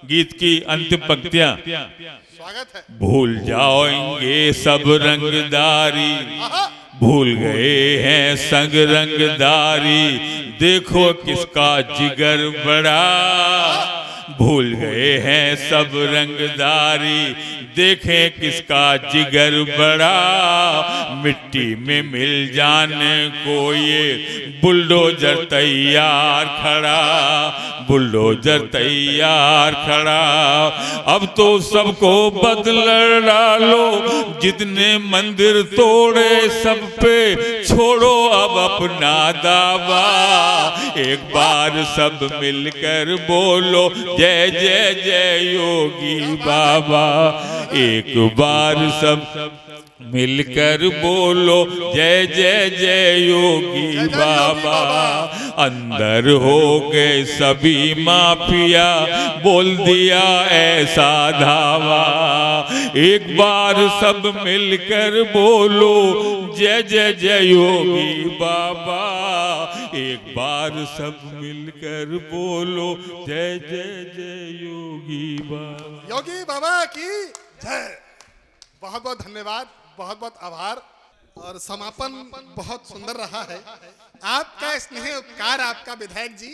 गीत की अंतिम पंक्तियां। स्वागत है। भूल जाओगे सब रंगदारी, भूल गए हैं संग रंगदारी। देखो किसका जिगर बड़ा। भूल गए हैं सब रंगदारी, देखें किसका जिगर बड़ा। मिट्टी में मिल जाने को ये बुलडोजर तैयार खड़ा। बुलडोजर तैयार खड़ा। अब तो सबको बदल डालो, जितने मंदिर तोड़े सब पे छोड़ो अब अपना दावा। एक बार सब मिलकर बोलो जय जय जय योगी बाबा। एक बार सब मिलकर बोलो जय जय जय योगी बाबा। अंदर हो गए सभी माफिया, बोल दिया ऐसा धावा। एक बार सब मिलकर बोलो जय जय जय योगी बाबा। एक बार सब मिलकर बोलो जय जय जय योगी बाबा। योगी बाबा की जय। बहुत बहुत धन्यवाद, बहुत बहुत आभार। और समापन बहुत सुंदर रहा है। आपका स्नेह उपकार, आपका विधायक जी,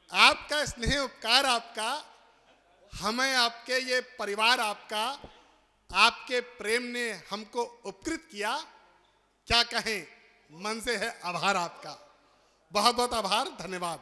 आपका स्नेह उपकार, आपका हमें, आपके ये परिवार, आपका आपके प्रेम ने हमको उपकृत किया। क्या कहें, मन से है आभार आपका। बहुत बहुत आभार, धन्यवाद।